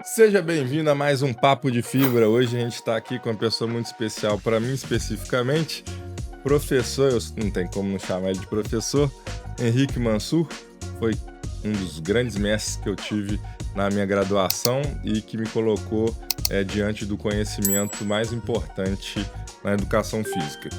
Seja bem-vindo a mais um Papo de Fibra. Hoje a gente está aqui com uma pessoa muito especial para mim especificamente, professor, eu não tem como não chamar ele de professor, Henrique Mansur, foi um dos grandes mestres que eu tive na minha graduação e que me colocou diante do conhecimento mais importante na educação física.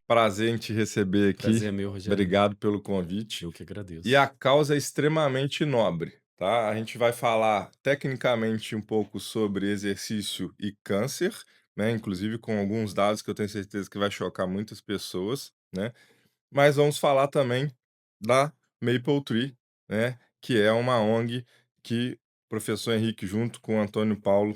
Prazer em te receber aqui. Prazer é meu, Rogério. Obrigado pelo convite. Eu que agradeço. E a causa é extremamente nobre, tá? A gente vai falar tecnicamente um pouco sobre exercício e câncer, né? Inclusive com alguns dados que eu tenho certeza que vai chocar muitas pessoas, né? Mas vamos falar também da Maple Tree, né? Que é uma ONG que o professor Henrique, junto com o Antônio Paulo,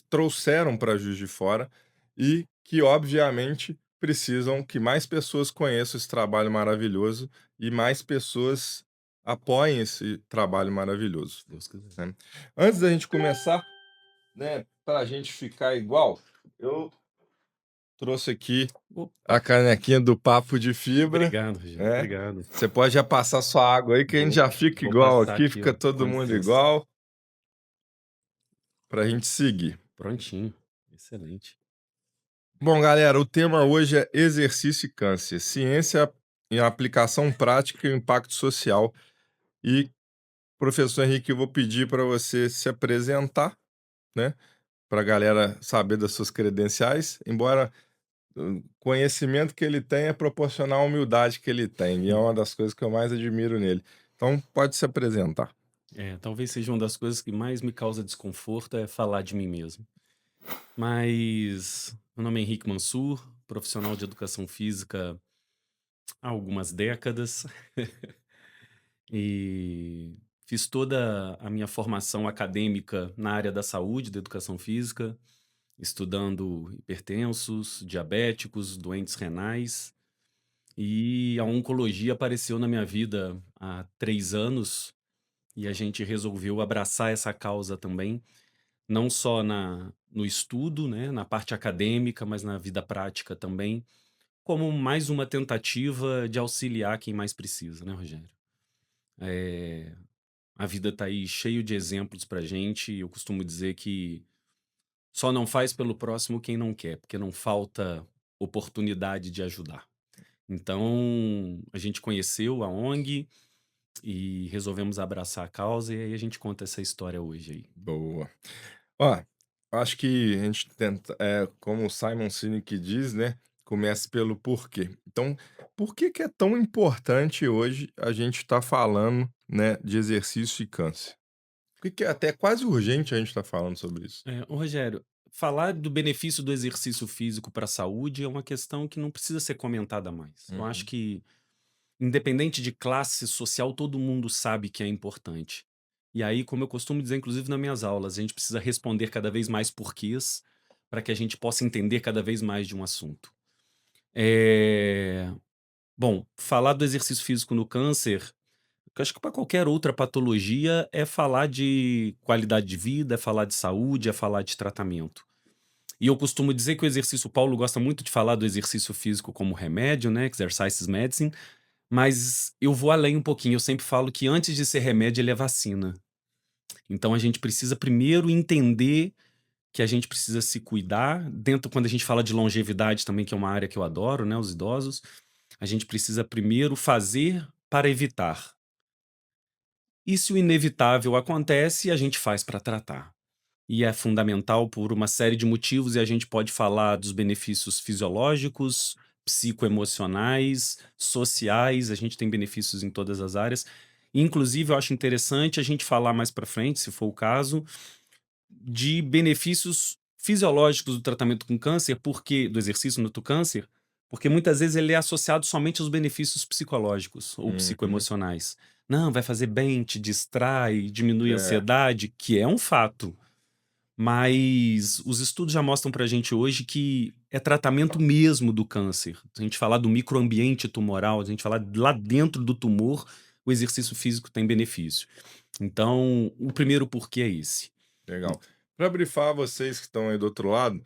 trouxeram para Juiz de Fora e que, obviamente, precisam que mais pessoas conheçam esse trabalho maravilhoso e mais pessoas apoiem esse trabalho maravilhoso, Se Deus quiser. né. Antes da gente começar, né, para a gente ficar igual, eu trouxe aqui Opa, a canequinha do Papo de Fibra, obrigado, Rogério, né. obrigado. Você pode já passar sua água aí que a gente Vou já fica vou igual passar aqui, aqui, fica ó, todo com mundo licença. igual, para a gente seguir. Prontinho, excelente. Bom, galera, o tema hoje é exercício e câncer, ciência em aplicação prática e o impacto social. E, professor Henrique, eu vou pedir para você se apresentar, né, para a galera saber das suas credenciais, embora o conhecimento que ele tem é proporcional à humildade que ele tem, e é Hum. uma das coisas que eu mais admiro nele. Então, pode se apresentar. Talvez seja uma das coisas que mais me causa desconforto é falar de mim mesmo. Mas meu nome é Henrique Mansur, profissional de educação física há algumas décadas e fiz toda a minha formação acadêmica na área da saúde, da educação física, estudando hipertensos, diabéticos, doentes renais. E a oncologia apareceu na minha vida há 3 anos, e a gente resolveu abraçar essa causa também, não só no estudo, né, na parte acadêmica, mas na vida prática também, como mais uma tentativa de auxiliar quem mais precisa, né, Rogério? Eh, a vida tá aí cheio de exemplos pra gente, e eu costumo dizer que só não faz pelo próximo quem não quer, porque não falta oportunidade de ajudar. Então, a gente conheceu a ONG e resolvemos abraçar a causa, e aí a gente conta essa história hoje aí. Boa. Ó, acho que a gente tenta, como o Simon Sinek diz, né, comece pelo porquê. Então, por que que é tão importante hoje a gente estar falando, né, de exercício e câncer? Por que que é até quase urgente a gente estar falando sobre isso? Ô Rogério, falar do benefício do exercício físico para a saúde é uma questão que não precisa ser comentada mais. Eu acho Uhum. que, independente de classe social, todo mundo sabe que é importante. E aí, como eu costumo dizer, inclusive nas minhas aulas, a gente precisa responder cada vez mais porquês para que a gente possa entender cada vez mais de um assunto. Eh, Bom, falar do exercício físico no câncer, eu acho que para qualquer outra patologia é falar de qualidade de vida, é falar de saúde, é falar de tratamento. E eu costumo dizer que o Paulo gosta muito de falar do exercício físico como remédio, né, exercise is medicine, mas eu vou além um pouquinho, eu sempre falo que antes de ser remédio ele é vacina. Então a gente precisa primeiro entender que a gente precisa se cuidar, dentro quando a gente fala de longevidade também, que é uma área que eu adoro, né, os idosos, a gente precisa primeiro fazer para evitar. E se o inevitável acontece, a gente faz para tratar. E é fundamental por uma série de motivos, e a gente pode falar dos benefícios fisiológicos, psicoemocionais, sociais, a gente tem benefícios em todas as áreas. Inclusive, eu acho interessante a gente falar mais para frente, se for o caso, de benefícios fisiológicos do tratamento com câncer, porque do exercício no câncer, porque muitas vezes ele é associado somente aos benefícios psicológicos ou Uhum. psicoemocionais. Não, vai fazer bem, te distrai, diminui a É, ansiedade, que é um fato. Mas os estudos já mostram pra gente hoje que é tratamento mesmo do câncer. Se a gente falar do microambiente tumoral, se a gente falar lá dentro do tumor, o exercício físico tem benefício. Então, o primeiro porquê é esse. legal. Para brifar vocês que estão aí do outro lado,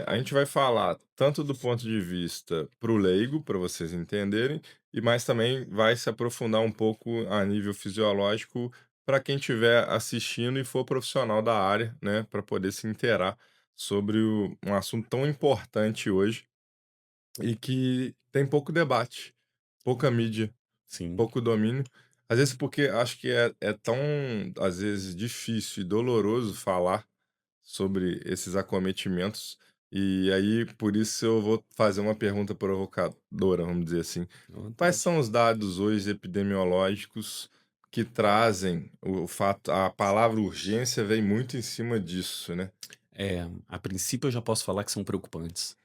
A gente vai falar tanto do ponto de vista para o leigo, para vocês entenderem, e mais também vai se aprofundar um pouco a nível fisiológico para quem estiver assistindo e for profissional da área, né, para poder se inteirar sobre um assunto tão importante hoje e que tem pouco debate, pouca mídia, Sim. pouco domínio. Às vezes porque acho que é tão, às vezes, difícil e doloroso falar sobre esses acometimentos. E aí, por isso eu vou fazer uma pergunta provocadora, vamos dizer assim. À Quais vontade. são os dados hoje epidemiológicos que trazem o fato, a palavra urgência vem muito em cima disso, né? A princípio eu já posso falar que são preocupantes,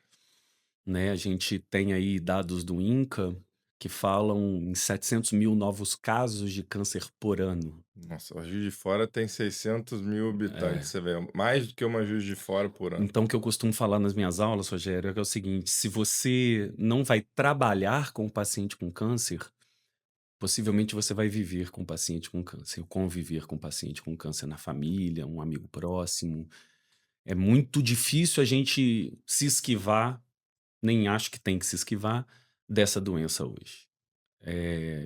né. A gente tem aí dados do INCA que falam em 700.000 novos casos de câncer por ano. Nossa, a Juiz de Fora tem 600.000 habitantes, É. você vê, mais do que uma Juiz de Fora por ano. Então o que eu costumo falar nas minhas aulas, Rogério, é que é o seguinte: se você não vai trabalhar com o paciente com câncer, possivelmente você vai viver com o paciente com câncer, conviver com o paciente com câncer na família, um amigo próximo. É muito difícil a gente se esquivar, nem acho que tem que se esquivar, dessa doença hoje.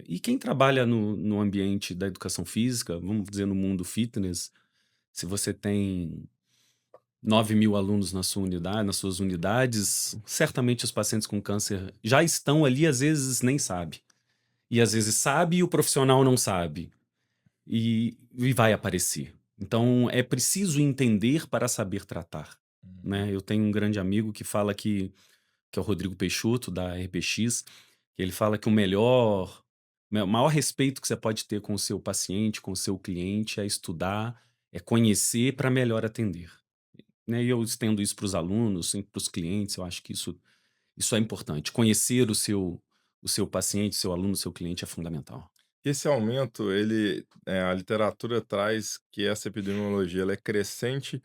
E quem trabalha no ambiente da educação física, vamos dizer, no mundo fitness, se você tem 9.000 alunos na sua unidade, nas suas unidades, certamente os pacientes com câncer já estão ali, às vezes nem sabe. E às vezes sabe e o profissional não sabe. E vai aparecer. Então é preciso entender para saber tratar, Uhum. né. Eu tenho um grande amigo que fala que é o Rodrigo Peixoto, da RPX, que ele fala que o maior respeito que você pode ter com o seu paciente, com o seu cliente, é estudar, é conhecer para melhor atender, né. E eu estendo isso para os alunos, para os clientes, eu acho que isso é importante. Conhecer o seu paciente, o seu aluno, o seu cliente é fundamental. Esse aumento, a literatura traz que essa epidemiologia ela é crescente,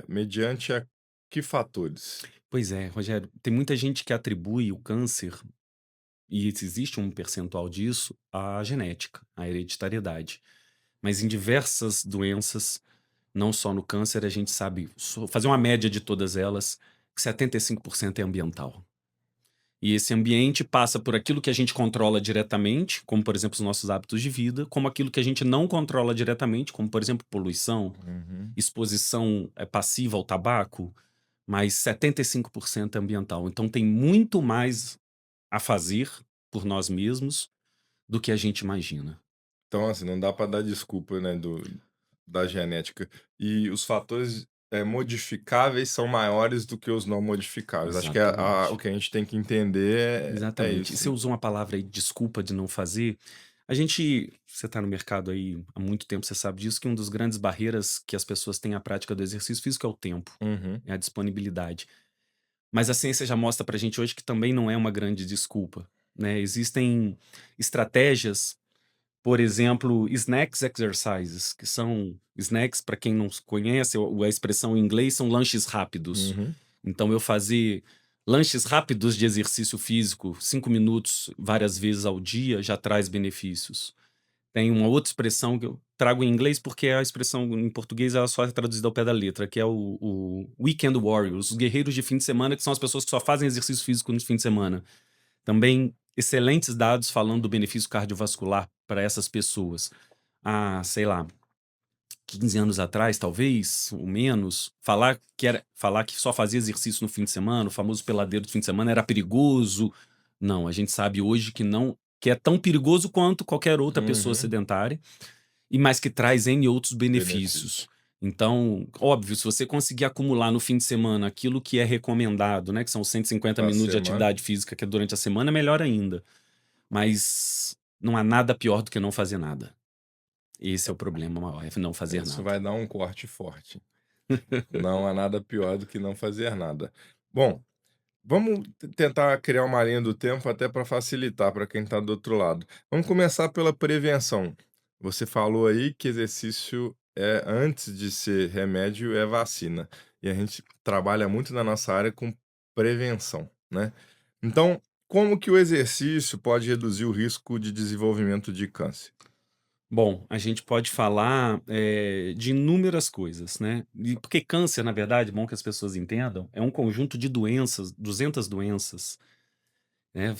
mediante a que fatores? Pois é, Rogério, tem muita gente que atribui o câncer, e existe um percentual disso, à genética, à hereditariedade. Mas em diversas doenças, não só no câncer, a gente sabe fazer uma média de todas elas, que 75% é ambiental. E esse ambiente passa por aquilo que a gente controla diretamente, como por exemplo os nossos hábitos de vida, como aquilo que a gente não controla diretamente, como por exemplo poluição, Uhum. exposição passiva ao tabaco, mas 75% é ambiental. Então tem muito mais a fazer por nós mesmos do que a gente imagina. Então, assim, não dá para dar desculpa, né, da genética. E os fatores, modificáveis são maiores do que os não modificáveis. Acho que o Exatamente. que a gente tem que entender é Exatamente. E isso, você né. usou uma palavra aí, desculpa de não fazer. Você está no mercado aí há muito tempo, você sabe disso, que uma das grandes barreiras que as pessoas têm à prática do exercício físico é o tempo, Uhum. é a disponibilidade. Mas a ciência já mostra pra gente hoje que também não é uma grande desculpa, né? Existem estratégias, por exemplo, snacks exercises, que são snacks, para quem não conhece, a expressão em inglês são lanches rápidos. Uhum. Então eu fazer lanches rápidos de exercício físico, 5 minutos várias vezes ao dia, já traz benefícios. Tem uma outra expressão que eu trago em inglês, porque a expressão em português ela só é traduzida ao pé da letra, que é o weekend warriors, os guerreiros de fim de semana, que são as pessoas que só fazem exercício físico no fim de semana. Também excelentes dados falando do benefício cardiovascular para essas pessoas. Há, sei lá, 15 anos atrás, talvez, ou menos, falar que só fazia exercício no fim de semana, o famoso peladeiro do fim de semana, era perigoso. Não, a gente sabe hoje que não, que é tão perigoso quanto qualquer outra pessoa Uhum. sedentária, e mais que traz N outros benefícios. Benefício. Então, óbvio, se você conseguir acumular no fim de semana aquilo que é recomendado, né, que são 150 Da minutos de semana. atividade física, que é durante a semana, é melhor ainda. Mas não há nada pior do que não fazer nada. Esse é o problema maior, é não fazer Isso nada. vai dar um corte forte. Não há nada pior do que não fazer nada. Bom, vamos tentar criar uma linha do tempo até para facilitar para quem está do outro lado. Vamos começar pela prevenção. Você falou aí que exercício é, antes de ser remédio, é vacina. E a gente trabalha muito na nossa área com prevenção, né? Então, como que o exercício pode reduzir o risco de desenvolvimento de câncer? Bom, a gente pode falar, de inúmeras coisas, né. E porque câncer, na verdade, bom que as pessoas entendam, é um conjunto de doenças, 200 doenças, né,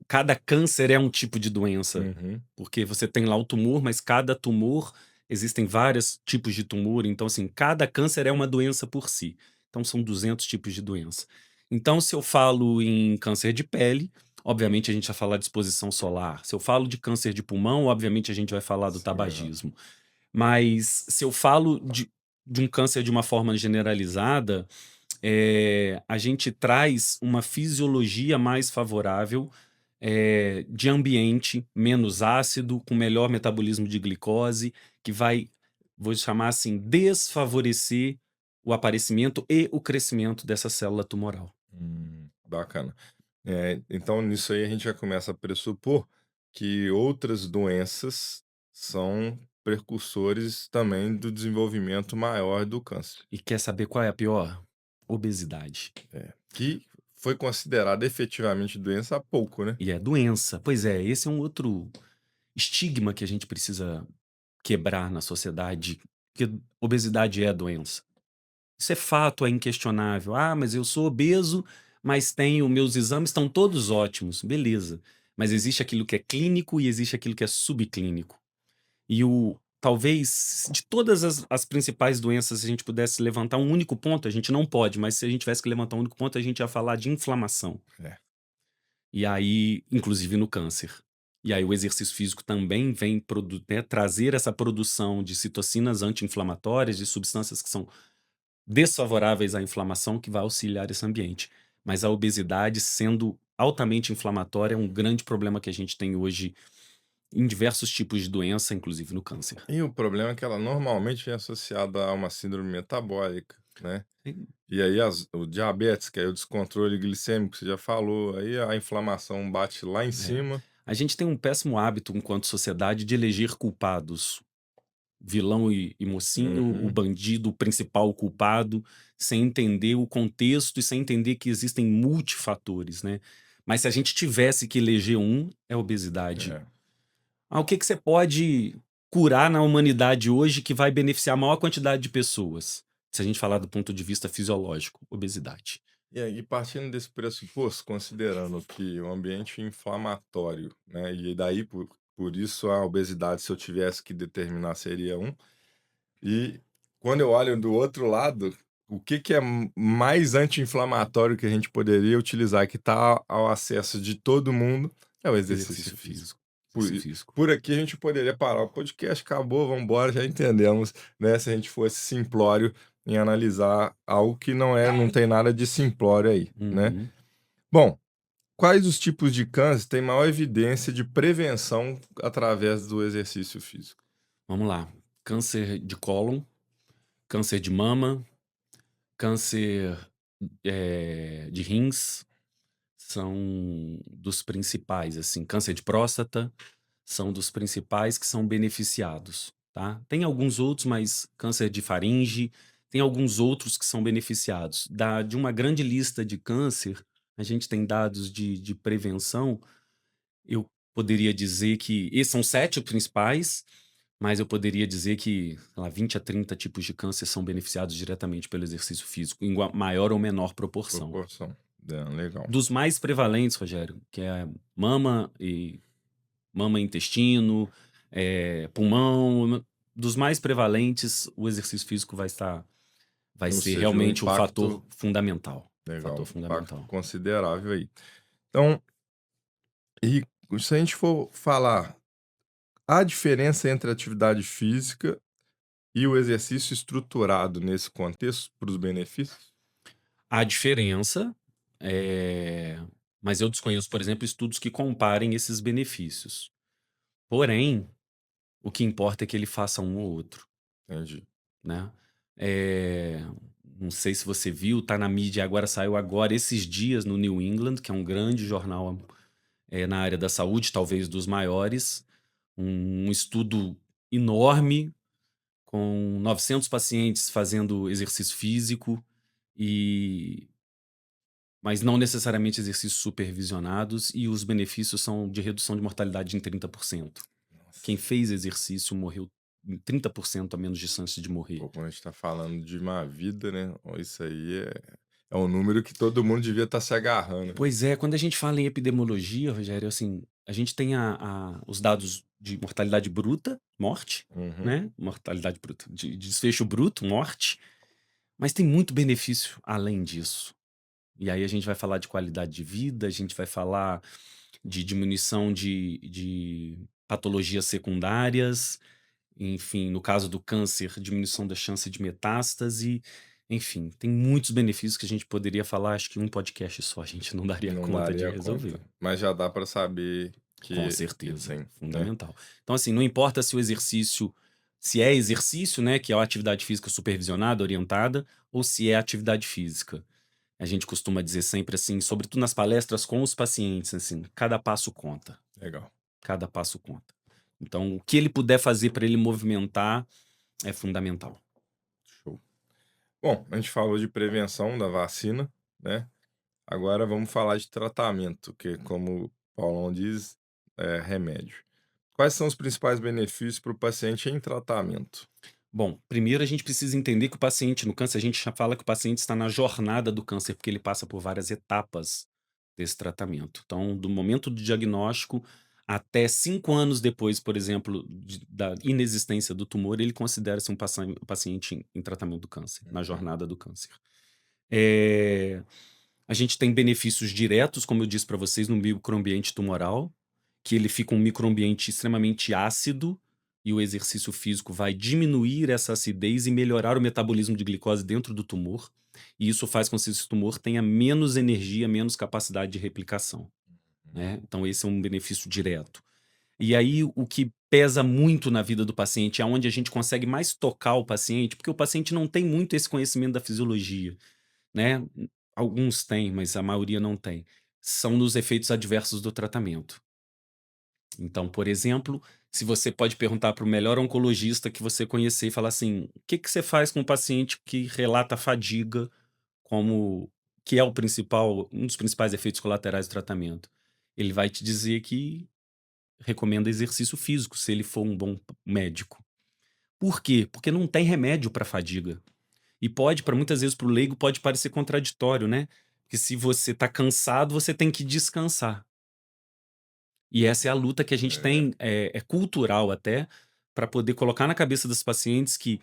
cada câncer é um tipo de doença, Uhum. porque você tem lá o tumor, mas cada tumor existem vários tipos de tumor, então, assim, cada câncer é uma doença por si. Então são 200 tipos de doença. Então, se eu falo em câncer de pele, obviamente a gente vai falar de exposição solar. Se eu falo de câncer de pulmão, obviamente a gente vai falar do Certo. tabagismo. Mas se eu falo de um câncer de uma forma generalizada, a gente traz uma fisiologia mais favorável, de ambiente menos ácido, com melhor metabolismo de glicose, que vai, vou chamar assim, desfavorecer o aparecimento e o crescimento dessa célula tumoral. Bacana. Então, nisso aí a gente já começa a pressupor que outras doenças são precursores também do desenvolvimento maior do câncer. E quer saber qual é a pior? Obesidade. Que foi considerada efetivamente doença há pouco, né? E é doença. Pois é, esse é um outro estigma que a gente precisa quebrar na sociedade, que obesidade é doença. Isso é fato, é inquestionável. Ah, mas eu sou obeso, mas tenho meus exames estão todos ótimos. Beleza. Mas existe aquilo que é clínico e existe aquilo que é subclínico. E o talvez de todas as principais doenças, se a gente pudesse levantar um único ponto, a gente não pode, mas se a gente tivesse que levantar um único ponto, a gente ia falar de inflamação. É. E aí, inclusive no câncer. E aí o exercício físico também vem trazer essa produção de citocinas anti-inflamatórias, de substâncias que são desfavoráveis à inflamação, que vai auxiliar esse ambiente. Mas a obesidade, sendo altamente inflamatória, é um grande problema que a gente tem hoje em diversos tipos de doença, inclusive no câncer. E o problema é que ela normalmente é associada a uma síndrome metabólica, né? E E aí o diabetes, que é o descontrole glicêmico, que você já falou, aí a inflamação bate lá em é. cima. A gente tem um péssimo hábito, enquanto sociedade, de eleger culpados. Vilão e mocinho, o Uhum. bandido, o principal culpado, sem entender o contexto e sem entender que existem multifatores, né. Mas se a gente tivesse que eleger um, é a obesidade. É. Ah, o que que você pode curar na humanidade hoje que vai beneficiar a maior quantidade de pessoas? Se a gente falar do ponto de vista fisiológico, obesidade. E aí, partindo desse pressuposto, considerando que o ambiente inflamatório, né, e daí por isso a obesidade, se eu tivesse que determinar, seria um. E quando eu olho do outro lado, o que que é mais anti-inflamatório que a gente poderia utilizar, que está ao acesso de todo mundo, é o exercício Exercício físico. físico. Por, Exercício físico. por aqui a gente poderia parar o podcast, acabou, vamos embora, já entendemos, né? Se a gente fosse simplório em analisar algo que não tem nada de simplório aí, né? Uhum. Bom, quais os tipos de câncer têm maior evidência de prevenção através do exercício físico? Vamos lá. Câncer de cólon, câncer de mama, câncer, de rins. São dos principais, assim, câncer de próstata, são dos principais que são beneficiados, tá. Tem alguns outros, mas câncer de faringe, tem alguns outros que são beneficiados. De uma grande lista de câncer, a gente tem dados de prevenção, eu poderia dizer que esses são 7 os principais, mas eu poderia dizer que, sei lá, 20 a 30 tipos de câncer são beneficiados diretamente pelo exercício físico, em maior ou menor proporção. Proporção. É, legal. Dos mais prevalentes, Rogério, que é mama e intestino, pulmão, dos mais prevalentes, o exercício físico vai Ou ser seja, o realmente o fator impacto, fundamental, legal, fator um impacto fundamental. considerável aí. Então, e se a gente for falar, a diferença entre a atividade física e o exercício estruturado nesse contexto para os benefícios? Há diferença, eh, mas eu desconheço, por exemplo, estudos que comparem esses benefícios. Porém, o que importa é que ele faça um ou outro. Entendi. Né. Eh, não sei se você viu, tá na mídia agora, saiu agora esses dias no New England, que é um grande jornal, na área da saúde, talvez dos maiores, um estudo enorme com 900 pacientes fazendo exercício físico e mas não necessariamente exercícios supervisionados, e os benefícios são de redução de mortalidade em 30%. Quem fez exercício morreu em 30% a menos de chance de morrer. Pô, quando a gente tá falando de uma vida, né, ó, isso aí é um número que todo mundo devia estar se agarrando. Pois é, quando a gente fala em epidemiologia, Rogério, assim, a gente tem os dados de mortalidade bruta, morte, Uhum. né? Mortalidade bruta, de desfecho bruto, morte, mas tem muito benefício além disso. E aí a gente vai falar de qualidade de vida, a gente vai falar de diminuição de patologias secundárias, enfim, no caso do câncer, diminuição da chance de metástase, enfim, tem muitos benefícios que a gente poderia falar, acho que um podcast só a gente não daria Não conta de daria conta, resolver. mas já dá pra saber Com que certeza, tem, né. fundamental. Então, assim, não importa se o exercício se é exercício, né, que é a atividade física supervisionada, orientada, ou se é atividade física. A gente costuma dizer sempre assim, sobretudo nas palestras com os pacientes, assim, cada passo conta, Legal, cada passo conta. Então, o que ele puder fazer para ele movimentar é fundamental. show. Bom, a gente falou de prevenção da vacina, né, agora vamos falar de tratamento, que como o Paulão diz, é remédio. Quais são os principais benefícios para o paciente em tratamento? Bom, primeiro a gente precisa entender que o paciente no câncer, a gente já fala que o paciente está na jornada do câncer, porque ele passa por várias etapas desse tratamento. Então, do momento do diagnóstico até 5 anos depois, por exemplo, da inexistência do tumor, ele considera-se um paciente em tratamento do câncer, na Uhum, jornada do câncer. Eh, a gente tem benefícios diretos, como eu disse para vocês, no microambiente tumoral, que ele fica um microambiente extremamente ácido e o exercício físico vai diminuir essa acidez e melhorar o metabolismo de glicose dentro do tumor. E isso faz com que esse tumor tenha menos energia, menos capacidade de replicação, uhum. né? Então esse é um benefício direto. E aí o que pesa muito na vida do paciente, é onde a gente consegue mais tocar o paciente, porque o paciente não tem muito esse conhecimento da fisiologia, né? Alguns têm, mas a maioria não tem. São nos efeitos adversos do tratamento. Então, por exemplo, se você pode perguntar para o melhor oncologista que você conhecer e falar assim: o que que você faz com um paciente que relata fadiga como que é um dos principais efeitos colaterais do tratamento? Ele vai te dizer que recomenda exercício físico, se ele for um bom médico. Por quê? Porque não tem remédio para fadiga. E pode, para muitas vezes, para o leigo, pode parecer contraditório, né? Porque se você está cansado, você tem que descansar. E essa é a luta que a gente É, tem, é cultural até, para poder colocar na cabeça dos pacientes que,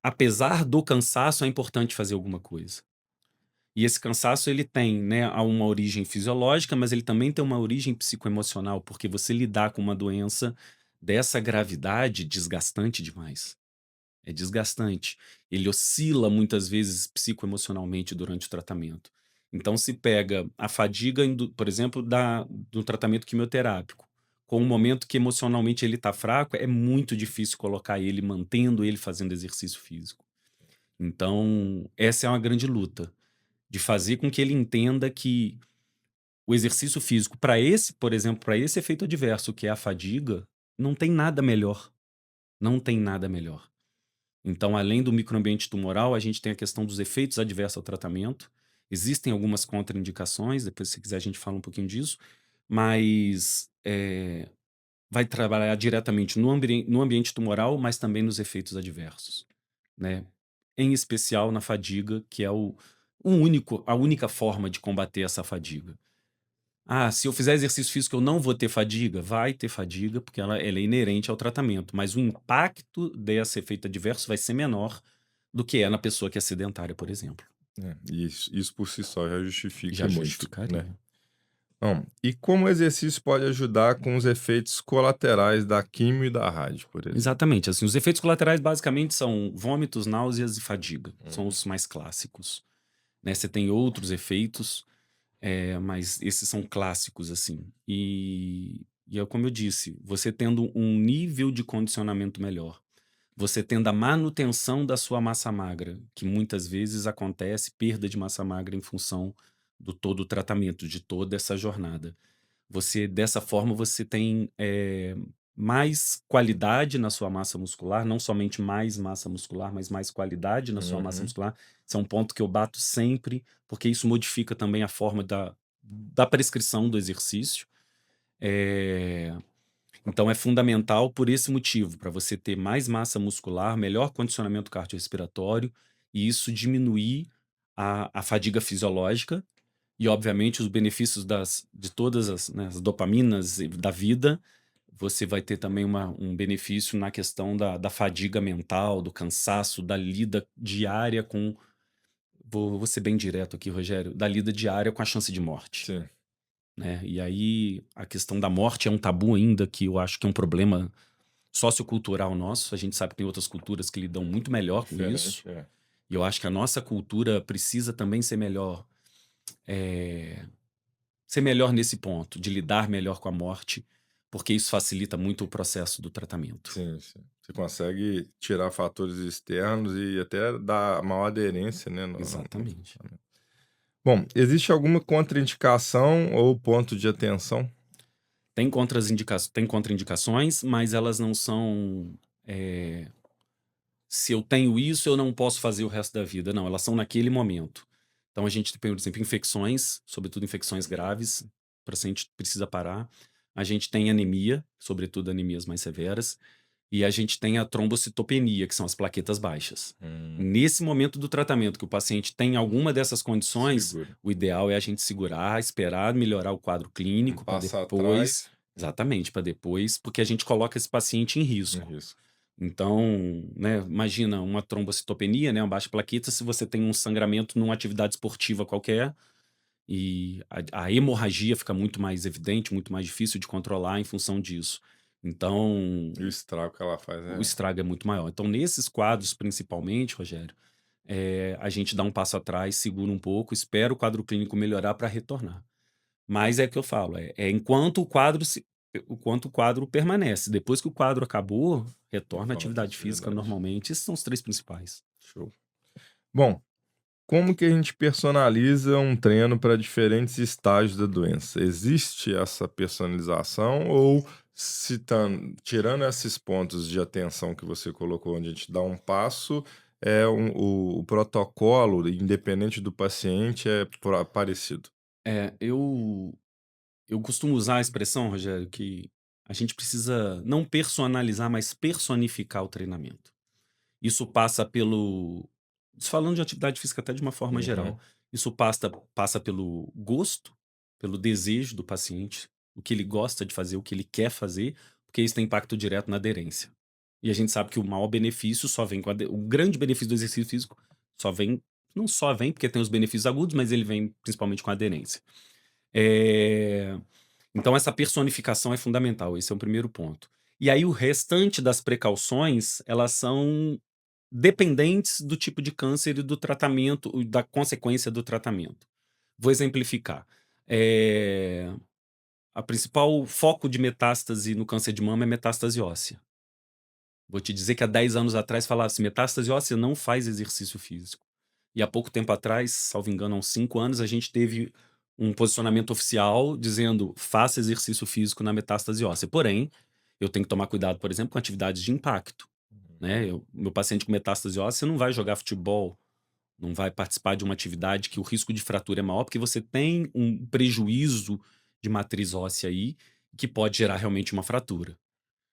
apesar do cansaço, é importante fazer alguma coisa. E esse cansaço ele tem, né, uma origem fisiológica, mas ele também tem uma origem psicoemocional, porque você lidar com uma doença dessa gravidade desgastante demais. É desgastante. Ele oscila muitas vezes psicoemocionalmente durante o tratamento. Então se pega a fadiga, por exemplo, do tratamento quimioterápico, com o momento que emocionalmente ele está fraco, é muito difícil colocar ele, mantendo ele fazendo exercício físico. Então, essa é uma grande luta, de fazer com que ele entenda que o exercício físico, para esse, por exemplo, para esse efeito adverso, que é a fadiga, não tem nada melhor. Não tem nada melhor. Então, além do microambiente tumoral, a gente tem a questão dos efeitos adversos ao tratamento. Existem algumas contraindicações, depois, se quiser, a gente fala um pouquinho disso, mas vai trabalhar diretamente no ambiente tumoral, mas também nos efeitos adversos, né? Em especial na fadiga, que é a única forma de combater essa fadiga. Ah, se eu fizer exercício físico, eu não vou ter fadiga? Vai ter fadiga, porque ela é inerente ao tratamento, mas o impacto desse efeito adverso vai ser menor do que é na pessoa que é sedentária, por exemplo. isso por si só já justifica Já e muito, né. justificaria. Não, e como o exercício pode ajudar com os efeitos colaterais da químio e da rádio, por exemplo? Exatamente, assim, os efeitos colaterais basicamente são vômitos, náuseas e fadiga, são Uhum, os mais clássicos, né, você tem outros efeitos, mas esses são clássicos, assim. E é como eu disse, você tendo um nível de condicionamento melhor, você tendo a manutenção da sua massa magra, que muitas vezes acontece perda de massa magra em função do todo o tratamento, de toda essa jornada. Dessa forma, você tem, mais qualidade na sua massa muscular, não somente mais massa muscular, mas mais qualidade na sua massa uhum. muscular. Esse é um ponto que eu bato sempre, porque isso modifica também a forma da prescrição do exercício. Eh Então é fundamental por esse motivo, para você ter mais massa muscular, melhor condicionamento cardiorrespiratório, e isso diminuir a fadiga fisiológica e, obviamente, os benefícios de todas né, as dopaminas da vida. Você vai ter também um benefício na questão da fadiga mental, do cansaço, da lida diária com. Vou ser bem direto aqui, Rogério, da lida diária com a chance de morte. Sim, Né? E aí a questão da morte é um tabu ainda, que eu acho que é um problema sociocultural nosso. A gente sabe que tem outras culturas que lidam muito melhor com isso. diferente, é. E eu acho que a nossa cultura precisa também eh, ser melhor nesse ponto, de lidar melhor com a morte, porque isso facilita muito o processo do tratamento. Sim, sim. Você consegue tirar fatores externos e até dar maior aderência, né, no Exatamente. tratamento. Bom, existe alguma contraindicação ou ponto de atenção? Tem contraindicações, mas elas não são. Se eu tenho isso, eu não posso fazer o resto da vida. Não, elas são naquele momento. Então a gente tem, por exemplo, infecções, sobretudo infecções graves, o paciente precisa parar. A gente tem anemia, sobretudo anemias mais severas. E a gente tem a trombocitopenia, que são as plaquetas baixas. Hum, Nesse momento do tratamento, que o paciente tem alguma dessas condições, seguro. o ideal é a gente segurar, esperar melhorar o quadro Um clínico para passo depois. atrás, Exatamente, para depois, porque a gente coloca esse paciente em um risco. risco. Então, né, imagina uma trombocitopenia, né, uma baixa plaqueta, se você tem um sangramento numa atividade esportiva qualquer, e a hemorragia fica muito mais evidente, muito mais difícil de controlar em função disso. Então, E o estrago que ela faz o é estrago é muito maior. Então, nesses quadros, principalmente, Rogério, a gente dá um passo atrás, segura um pouco, espera o quadro clínico melhorar para retornar. Mas é o que eu falo, enquanto o quadro permanece. Depois que o quadro acabou, retorna à retorno pra atividade física atividade. normalmente. Esses são os 3 principais. Show. Bom, como que a gente personaliza um treino para diferentes estágios da doença? Existe essa personalização ou tirando esses pontos de atenção que você colocou, onde a gente dá um passo, o protocolo, independente do paciente, é parecido? Eu costumo usar a expressão, Rogério, que a gente precisa não personalizar, mas personificar o treinamento. Isso passa pelo falando de atividade física até de uma forma geral, Uhum. isso passa pelo gosto, pelo desejo do paciente, o que ele gosta de fazer, o que ele quer fazer, porque isso tem impacto direto na aderência. E a gente sabe que o maior benefício só vem com o grande benefício do exercício físico só vem não só vem porque tem os benefícios agudos, mas ele vem principalmente com a aderência. Eh, então essa personificação é fundamental, esse é o primeiro ponto. E aí o restante das precauções, elas são dependentes do tipo de câncer e do tratamento, da consequência do tratamento. Vou exemplificar. Eh, a principal foco de metástase no câncer de mama é metástase óssea. Vou te dizer que há 10 anos atrás falava-se: "Metástase óssea não faz exercício físico". E há pouco tempo atrás, salvo engano, há uns 5 anos, a gente teve um posicionamento oficial dizendo: "Faça exercício físico na metástase óssea". Porém, eu tenho que tomar cuidado, por exemplo, com atividades de impacto, né. Meu paciente com metástase óssea não vai jogar futebol, não vai participar de uma atividade que o risco de fratura é maior, porque você tem um prejuízo de matriz óssea aí, que pode gerar realmente uma fratura.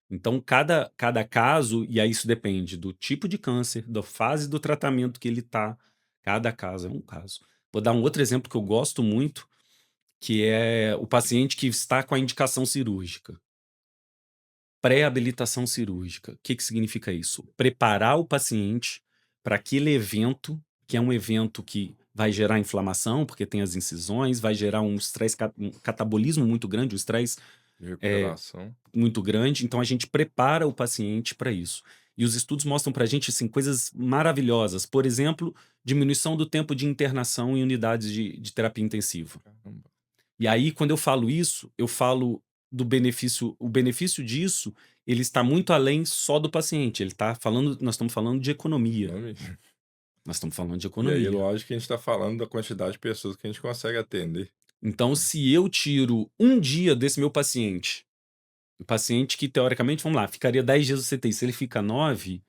Então, cada caso, e aí isso depende do tipo de câncer, da fase do tratamento que ele tá, cada caso é um caso. Vou dar um outro exemplo que eu gosto muito, que é o paciente que está com a indicação cirúrgica. Pré-habilitação cirúrgica. O que que significa isso? Preparar o paciente para aquele evento, que é um evento que vai gerar inflamação, porque tem as incisões, vai gerar um estresse, um catabolismo muito grande, um estresse De eh, recuperação. muito grande, então a gente prepara o paciente para isso. E os estudos mostram para a gente assim, coisas maravilhosas. Por exemplo, diminuição do tempo de internação em unidades de terapia intensiva. Caramba. E aí, quando eu falo isso, eu falo do benefício. O benefício disso, ele está muito além só do paciente. Ele tá falando, nós estamos falando de economia. Realmente. Nós estamos falando de E aí, economia. lógico que a gente está falando da quantidade de pessoas que a gente consegue atender. Então, se eu tiro um dia desse meu paciente, o paciente que teoricamente, vamos lá, ficaria 10 dias no CTI, se ele fica 9,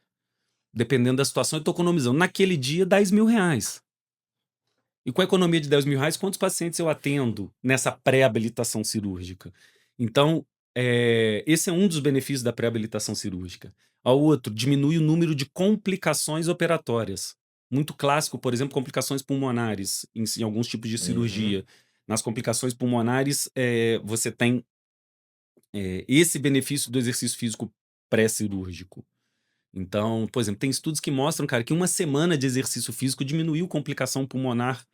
dependendo da situação, eu estou economizando naquele dia R$ 10.000. E com a economia de R$ 10.000, quantos pacientes eu atendo nessa pré-habilitação cirúrgica? Então, esse é um dos benefícios da pré-habilitação cirúrgica. O outro, diminui o número de complicações operatórias. Muito clássico, por exemplo, complicações pulmonares em alguns tipos de Uhum. cirurgia. Nas complicações pulmonares, você tem esse benefício do exercício físico pré-cirúrgico. Então, por exemplo, tem estudos que mostram, cara, que uma semana de exercício físico diminuiu complicação pulmonar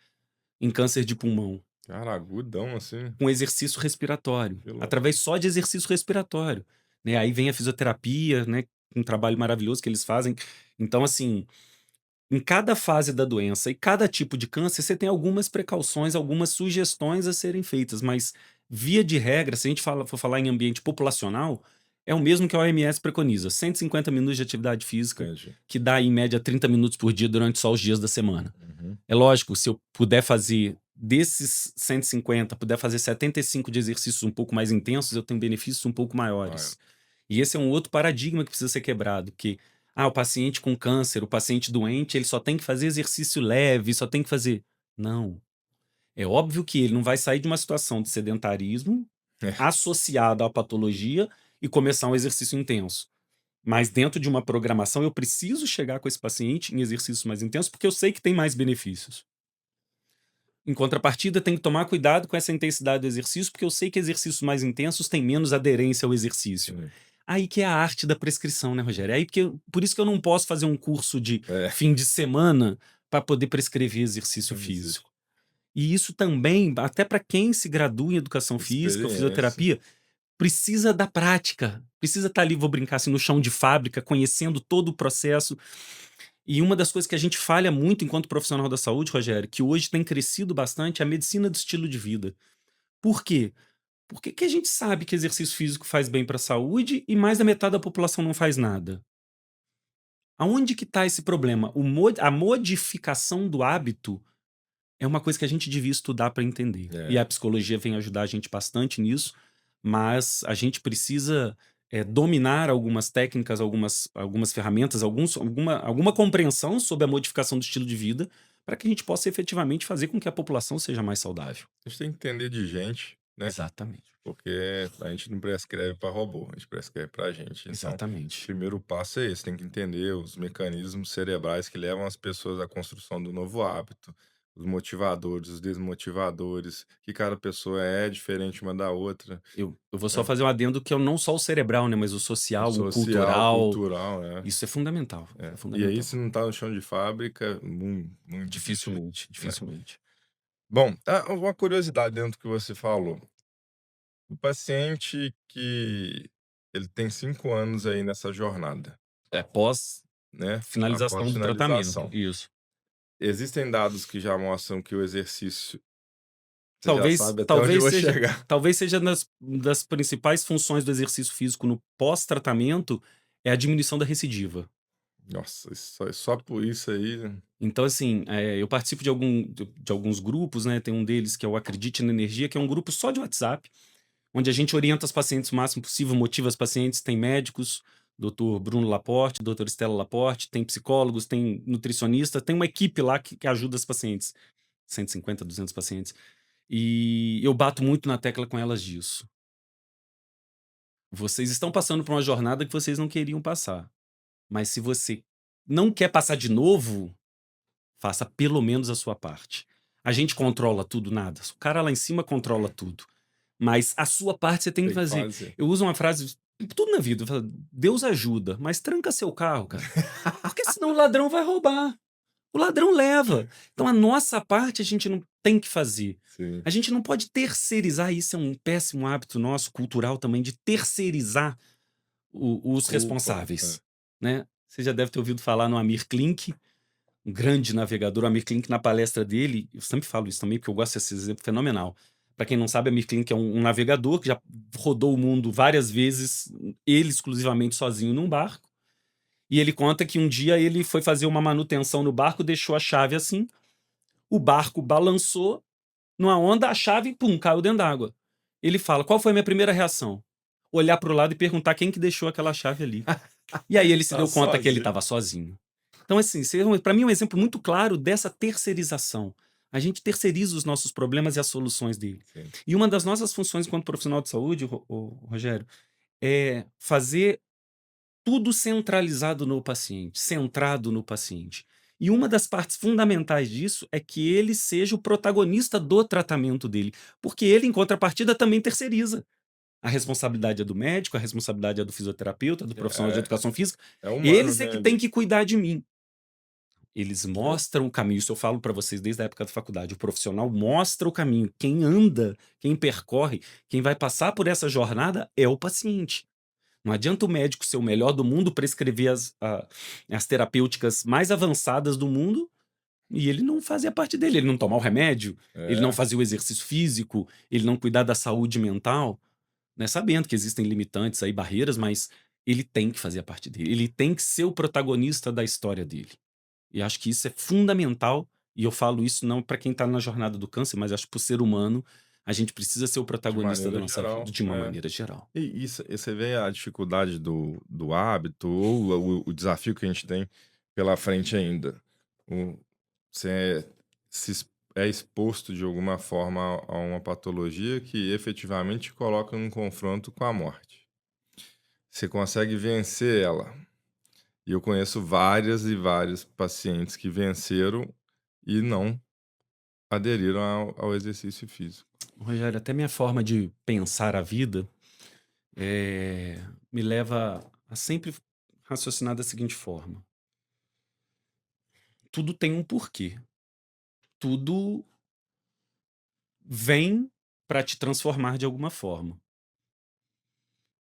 em câncer de pulmão, Cara, agudão assim. com exercício respiratório, Que louco. através só de exercício respiratório, né? Aí vem a fisioterapia, né? Um trabalho maravilhoso que eles fazem. Então, assim, em cada fase da doença e cada tipo de câncer, você tem algumas precauções, algumas sugestões a serem feitas, mas via de regra, se a gente for falar em ambiente populacional, é o mesmo que a OMS preconiza: 150 minutos de atividade física, Entendi. que dá em média 30 minutos por dia durante só os dias da semana. Uhum. É lógico, se eu puder fazer desses 150, puder fazer 75 de exercícios um pouco mais intensos, eu tenho benefícios um pouco Vai. maiores. E esse é um outro paradigma que precisa ser quebrado, que o paciente com câncer, o paciente doente, ele só tem que fazer exercício leve, só tem que fazer. Não. É óbvio que ele não vai sair de uma situação de sedentarismo É. associada à patologia e começar um exercício intenso. Mas dentro de uma programação, eu preciso chegar com esse paciente em exercícios mais intensos, porque eu sei que tem mais benefícios. Em contrapartida, tem que tomar cuidado com essa intensidade do exercício, porque eu sei que exercícios mais intensos têm menos aderência ao exercício. Sim. Aí que é a arte da prescrição, né, Rogério? Por isso que eu não posso fazer um curso de É. fim de semana para poder prescrever exercício Existe. físico. E isso também, até para quem se gradua em educação física ou Experiência. fisioterapia, precisa da prática. Precisa estar ali, vou brincar assim, no chão de fábrica, conhecendo todo o processo. E uma das coisas que a gente falha muito enquanto profissional da saúde, Rogério, que hoje tem crescido bastante, é a medicina do estilo de vida. Por quê? Porque que a gente sabe que exercício físico faz bem para a saúde e mais da metade da população não faz nada? Aonde que está esse problema? A modificação do hábito é uma coisa que a gente devia estudar para entender. E a É. psicologia vem ajudar a gente bastante nisso, mas a gente precisa dominar algumas técnicas, algumas ferramentas, alguma compreensão sobre a modificação do estilo de vida para que a gente possa efetivamente fazer com que a população seja mais saudável. A gente tem que entender de gente, né? Exatamente. Porque a gente não prescreve para robô, a gente prescreve para gente. Então, o Exatamente. primeiro passo é esse, tem que entender os mecanismos cerebrais que levam as pessoas à construção do novo hábito, os motivadores, os desmotivadores, que cada pessoa é diferente uma da outra, Eu vou só né? fazer um adendo que é não só o cerebral, né, mas o O social, o social, cultural. cultural, é. Isso é fundamental. É. É E aí, fundamental. se não tá no chão de fábrica, muito dificilmente, Dificilmente, né? dificilmente. Bom, uma curiosidade dentro do que você falou. O paciente que ele tem 5 anos aí nessa jornada, É pós né, após finalização do tratamento. finalização. Isso. Existem dados que já mostram que o exercício você já Talvez sabe até onde eu talvez vou seja chegar. talvez seja das principais funções do exercício físico no pós-tratamento, é a diminuição da recidiva. Nossa, só por isso aí, Então, assim, eu participo de alguns grupos, né, tem um deles que é o Acredite na Energia, que é um grupo só de WhatsApp, onde a gente orienta os pacientes o máximo possível, motiva os pacientes, tem médicos, doutor Bruno Laporte, doutora Estela Laporte, tem psicólogos, tem nutricionista, tem uma equipe lá que ajuda os pacientes, 150, 200 pacientes. E eu bato muito na tecla com elas disso. Vocês estão passando por uma jornada que vocês não queriam passar, mas se você não quer passar de novo, faça pelo menos a sua parte. A gente controla tudo? Nada. O cara lá em cima controla tudo. Mas a sua parte você tem que tem que fazer. fazer. Eu uso uma frase, tudo na vida, eu falo: "Deus ajuda, mas tranca seu carro, cara, porque senão o ladrão vai roubar. O ladrão leva". Então a nossa parte a gente não tem que fazer. Sim. A gente não pode terceirizar, isso é um péssimo hábito nosso, cultural também, de terceirizar os Culpa, responsáveis, né. Você já deve ter ouvido falar no Amir Klink, um grande navegador. O Amir Klink, na palestra dele, eu sempre falo isso também, porque eu gosto desse exemplo fenomenal. Para quem não sabe, Amir Klink é um navegador que já rodou o mundo várias vezes, ele exclusivamente sozinho num barco. E ele conta que um dia ele foi fazer uma manutenção no barco, deixou a chave assim, o barco balançou numa onda, a chave, pum, caiu dentro d'água. Ele fala: "Qual foi a minha primeira reação? Olhar para o lado e perguntar quem que deixou aquela chave ali". E aí ele se Tá deu conta que ele sozinho. estava sozinho. Então, assim, para mim é um exemplo muito claro dessa terceirização. A gente terceiriza os nossos problemas e as soluções dele. Sim. E uma das nossas funções enquanto profissional de saúde, Rogério, é fazer tudo centralizado no paciente, centrado no paciente. E uma das partes fundamentais disso é que ele seja o protagonista do tratamento dele, porque ele, em contrapartida, também terceiriza. A responsabilidade é do médico, a responsabilidade é do fisioterapeuta, do profissional de É, educação física. é humano, Eles é né, que ali. têm que cuidar de mim. Eles Eu- mostram o caminho, isso eu falo para vocês desde a época da faculdade. O profissional mostra o caminho. Quem anda, quem percorre, quem vai passar por essa jornada é o paciente. Não adianta o médico ser o melhor do mundo, prescrever as terapêuticas mais avançadas do mundo e ele não fazer a parte dele. Ele não tomar o remédio, ele não É, fazer o exercício físico, ele não cuidar da saúde mental, né? Sabendo que existem limitantes aí, barreiras, mas ele tem que fazer a parte dele. Ele tem que ser o protagonista da história dele. E acho que isso é fundamental. E eu falo isso não para quem está na jornada do câncer, mas acho que para o ser humano, a gente precisa ser o de protagonista da maneira nossa vida, geral. de uma É. maneira geral. E você vê a dificuldade do hábito ou o desafio que a gente tem pela frente ainda. O, você é exposto de alguma forma a uma patologia que efetivamente coloca num confronto com a morte. Você consegue vencer ela. E eu conheço várias e vários pacientes que venceram e não aderiram ao exercício físico. Rogério, até minha forma de pensar a vida me leva a sempre raciocinar da seguinte forma: tudo tem um porquê. Tudo vem para te transformar de alguma forma.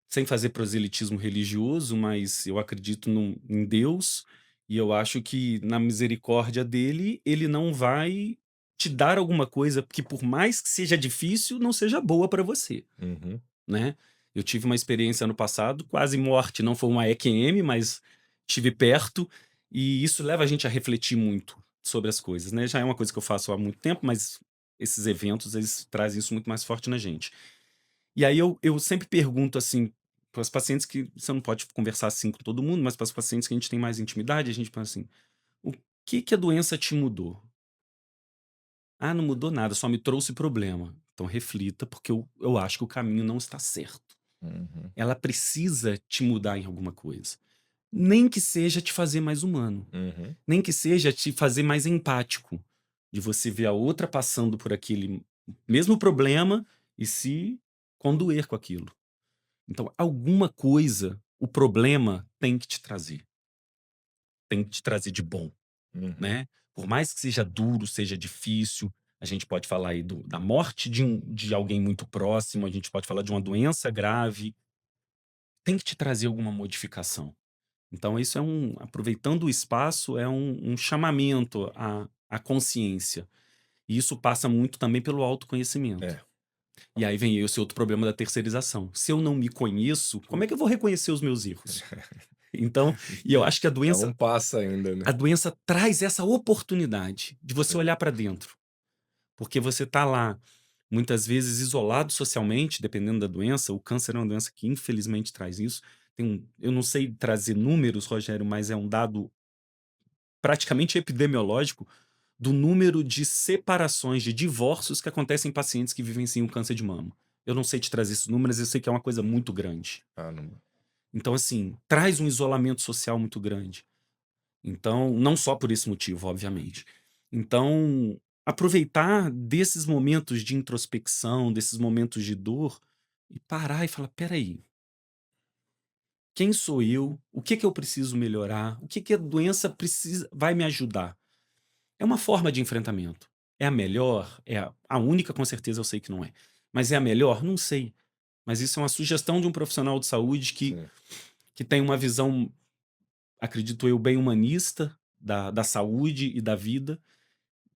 Sem fazer proselitismo religioso, mas eu acredito em Deus e eu acho que na misericórdia dele, ele não vai te dar alguma coisa que, por mais que seja difícil, não seja boa para você. Uhum. Né. Eu tive uma experiência ano passado, quase morte, não foi uma EQM, mas tive perto, e isso leva a gente a refletir muito sobre as coisas, né. Já é uma coisa que eu faço há muito tempo, mas esses eventos, eles trazem isso muito mais forte na gente. E aí eu sempre pergunto, assim, para os pacientes que você não pode conversar assim com todo mundo, mas para os pacientes que a gente tem mais intimidade, a gente pensa assim: "O que a doença te mudou?". "Ah, não mudou nada, só me trouxe problema". Então reflita, porque eu acho que o caminho não está certo. Uhum. Ela precisa te mudar em alguma coisa. Nem que seja te fazer mais humano, Uhum. nem que seja te fazer mais empático, de você ver a outra passando por aquele mesmo problema e se condoer com aquilo. Então, alguma coisa, o problema tem que te trazer de bom, Uhum. né? Por mais que seja duro, seja difícil, a gente pode falar aí da morte de alguém muito próximo, a gente pode falar de uma doença grave, tem que te trazer alguma modificação. Então isso é aproveitando o espaço, é um chamamento à consciência. E isso passa muito também pelo autoconhecimento. É. E aí vem esse outro problema da terceirização. Se eu não me conheço, como é que eu vou reconhecer os meus erros? Então, e eu acho que É um passo ainda, né? a doença traz essa oportunidade de você olhar para dentro, porque você tá lá muitas vezes isolado socialmente, dependendo da doença. O câncer é uma doença que infelizmente traz isso. Eu não sei trazer números, Rogério, mas é um dado praticamente epidemiológico do número de separações, de divórcios que acontecem em pacientes que vivenciam câncer de mama. Eu não sei te trazer esses números, eu sei que é uma coisa muito grande. Caramba. Então, assim, traz um isolamento social muito grande. Então, não só por esse motivo, obviamente. Então, aproveitar desses momentos de introspecção, desses momentos de dor, e parar e falar: "Espera aí, quem sou eu? O que que eu preciso melhorar? O que que a doença precisa vai me ajudar?". É uma forma de enfrentamento. É a melhor? É a única, com certeza eu sei que não é. Mas é a melhor? Não sei. Mas isso é uma sugestão de um profissional de saúde Sim. que tem uma visão, acredito eu, bem humanista da saúde e da vida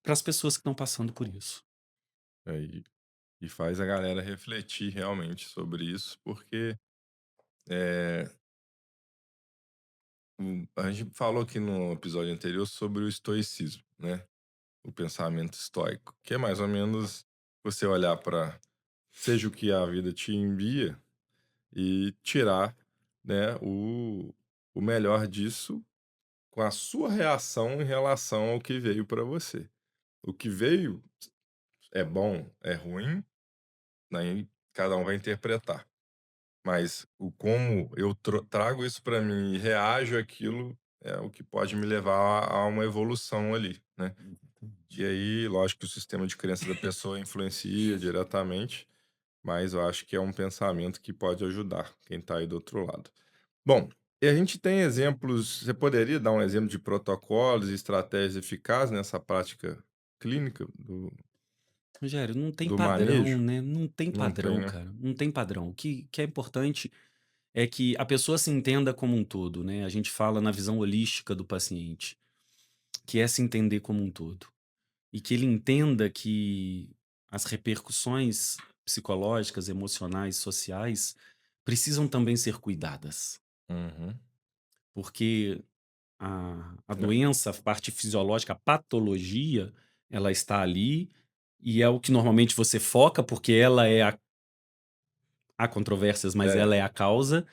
para as pessoas que estão passando por isso. Aí e faz a galera refletir realmente sobre isso, porque, eh, a gente falou aqui no episódio anterior sobre o estoicismo, né, o pensamento estoico, que é mais ou menos você olhar para seja o que a vida te envia e tirar, né, o melhor disso com a sua reação em relação ao que veio para você. O que veio é bom, é ruim, aí cada um vai interpretar. Mas o como eu trago isso para mim e reajo àquilo é o que pode me levar a uma evolução ali, né. Exatamente. E aí, lógico que o sistema de crença da pessoa influencia diretamente, mas eu acho que é um pensamento que pode ajudar quem está aí do outro lado. Bom, e a gente tem exemplos, você poderia dar um exemplo de protocolos e estratégias eficazes nessa prática clínica Rogério, não tem do padrão, manejo? né? Não tem Não tem, padrão, né? cara. Não tem padrão. O que é importante é que a pessoa se entenda como um todo, né? A gente fala na visão holística do paciente, que é se entender como um todo. E que ele entenda que as repercussões psicológicas, emocionais, sociais precisam também ser cuidadas. Uhum. Porque a É. doença, a parte fisiológica, a patologia, ela está ali e é o que normalmente você foca, porque ela é há controvérsias, mas É. ela é a causa,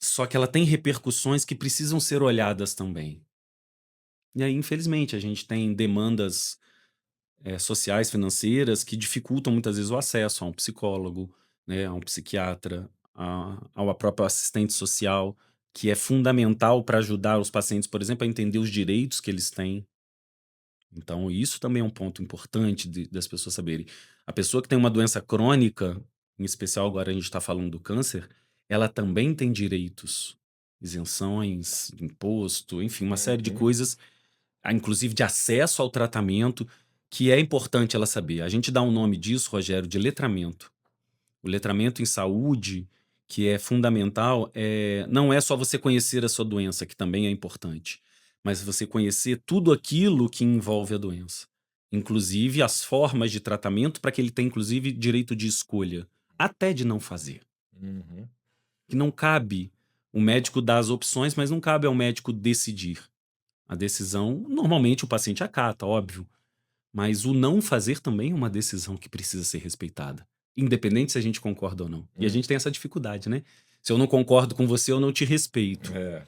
só que ela tem repercussões que precisam ser olhadas também. E aí, infelizmente, a gente tem demandas, sociais, financeiras, que dificultam muitas vezes o acesso a um psicólogo, né, a um psiquiatra, ao próprio assistente social, que é fundamental para ajudar os pacientes, por exemplo, a entender os direitos que eles têm. Então, isso também é um ponto importante das pessoas saberem. A pessoa que tem uma doença crônica, em especial agora a gente está falando do câncer, ela também tem direitos, isenções, imposto, enfim, uma série de Uhum. coisas, inclusive de acesso ao tratamento, que é importante ela saber. A gente dá um nome disso, Rogério, de letramento. O letramento em saúde, que é fundamental, não é só você conhecer a sua doença, que também é importante, mas você conhecer tudo aquilo que envolve a doença, inclusive as formas de tratamento, para que ele tenha, inclusive, direito de escolha, até de não fazer. Uhum. Que não cabe o médico dar as opções, mas não cabe ao médico decidir. A decisão, normalmente o paciente acata, óbvio, mas o não fazer também é uma decisão que precisa ser respeitada, independente se a gente concorda ou não. E a Hum. gente tem essa dificuldade, né? Se eu não concordo com você, eu não te respeito. É,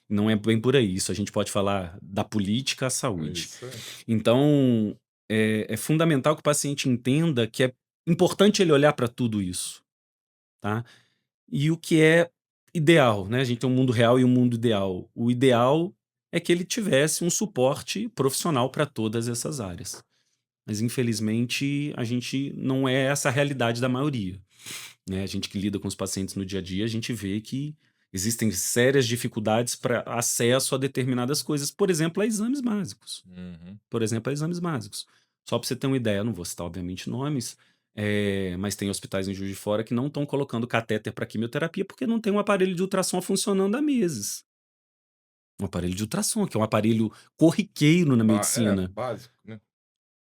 Não é bem por aí. Isso a gente pode falar da política à é saúde. isso aí. Então, é fundamental que o paciente entenda que é importante ele olhar para tudo isso, tá? E o que é ideal, né? A gente tem um mundo real e um mundo ideal. O ideal é que ele tivesse um suporte profissional para todas essas áreas. Mas infelizmente a gente não é essa a realidade da maioria, né? A gente que lida com os pacientes no dia a dia, a gente vê que existem sérias dificuldades para acesso a determinadas coisas, por exemplo, a exames básicos. Uhum. Por exemplo, a exames básicos. Só para você ter uma ideia, eu não vou citar obviamente nomes, mas tem hospitais em Juiz de Fora que não estão colocando catéter para quimioterapia porque não tem um aparelho de ultrassom funcionando há meses. Um aparelho de ultrassom, que é um aparelho corriqueiro na medicina. Básico, né?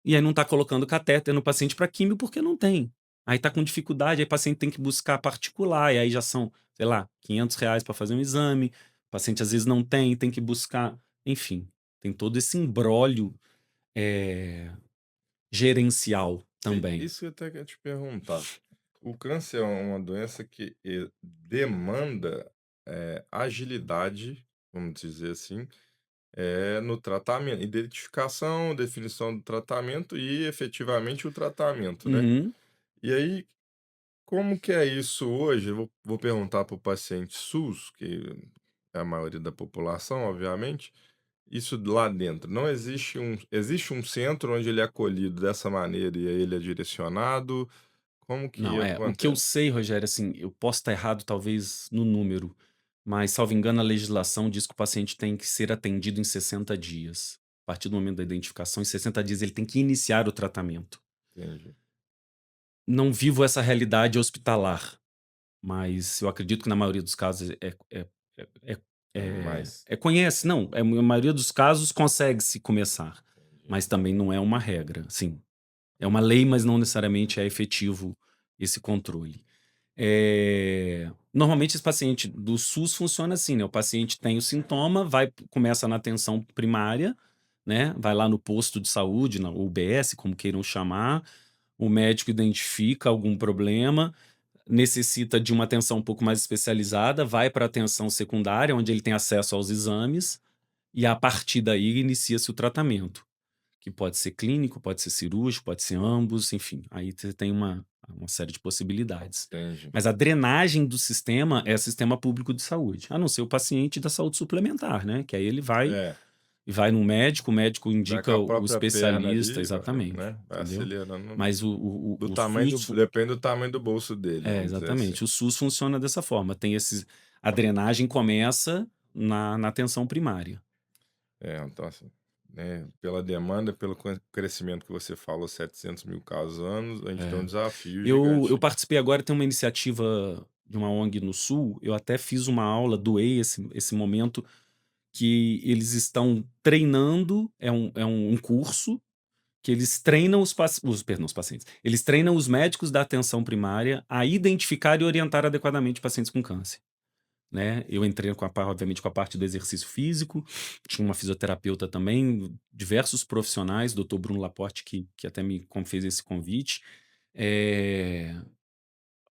E aí não tá colocando catéter no paciente para químio porque não tem. Aí tá com dificuldade, aí o paciente tem que buscar particular, e aí já são, sei lá, R$ 500 para fazer um exame, o paciente às vezes não tem, tem que buscar, enfim, tem todo esse imbróglio, eh, gerencial também. Isso que eu até queria te perguntar. O câncer é uma doença que demanda agilidade, vamos dizer assim, no tratamento, identificação, definição do tratamento e efetivamente o tratamento, né? Uhum, E aí, como que é isso hoje? Eu vou perguntar para o paciente SUS, que é a maioria da população, obviamente. Isso lá dentro, não existe um centro onde ele é acolhido dessa maneira e aí ele é direcionado? Como que não, o que eu acontece? sei, Rogério, assim, eu posso estar errado talvez no número, mas salvo engano a legislação diz que o paciente tem que ser atendido em 60 dias. A partir do momento da identificação, em 60 dias ele tem que iniciar o tratamento. Entendi. Não vivo essa realidade hospitalar, mas eu acredito que na maioria dos casos é é É mais. conhece não, a maioria dos casos consegue-se começar, Entendi. mas também não é uma regra, sim. É uma lei, mas não necessariamente é efetivo esse controle. Normalmente esse paciente do SUS funciona assim, né, o paciente tem o sintoma, começa na atenção primária, né, vai lá no posto de saúde, na UBS, como queiram chamar, o médico identifica algum problema, necessita de uma atenção um pouco mais especializada, vai para a atenção secundária, onde ele tem acesso aos exames, e a partir daí inicia-se o tratamento, que pode ser clínico, pode ser cirúrgico, pode ser ambos, enfim, aí você tem uma série de possibilidades. Entendi. Mas a drenagem do sistema é sistema público de saúde, a não ser o paciente da saúde suplementar, né? Que aí ele vai É, e vai no médico, o médico vai com indica a o própria perna especialista, ali, exatamente, né? Vai entendeu? acelerando Mas do o tamanho SUS depende do tamanho do bolso dele, vamos dizer assim. exatamente. O SUS funciona dessa forma. Tem esses. A drenagem começa na atenção primária. É, então assim, né, pela demanda, pelo crescimento que você falou, 700.000 casos ano, a gente tem um É. desafio Eu gigante. participei agora, tem uma iniciativa de uma ONG no Sul. Eu até fiz uma aula, doei esse momento que eles estão treinando. É um curso que eles treinam perdão, os pacientes. Eles treinam os médicos da atenção primária a identificar e orientar adequadamente pacientes com câncer. Né? Eu entrei obviamente com a parte do exercício físico, tinha uma fisioterapeuta também, diversos profissionais, doutor Bruno Laporte, que até fez esse convite, eh,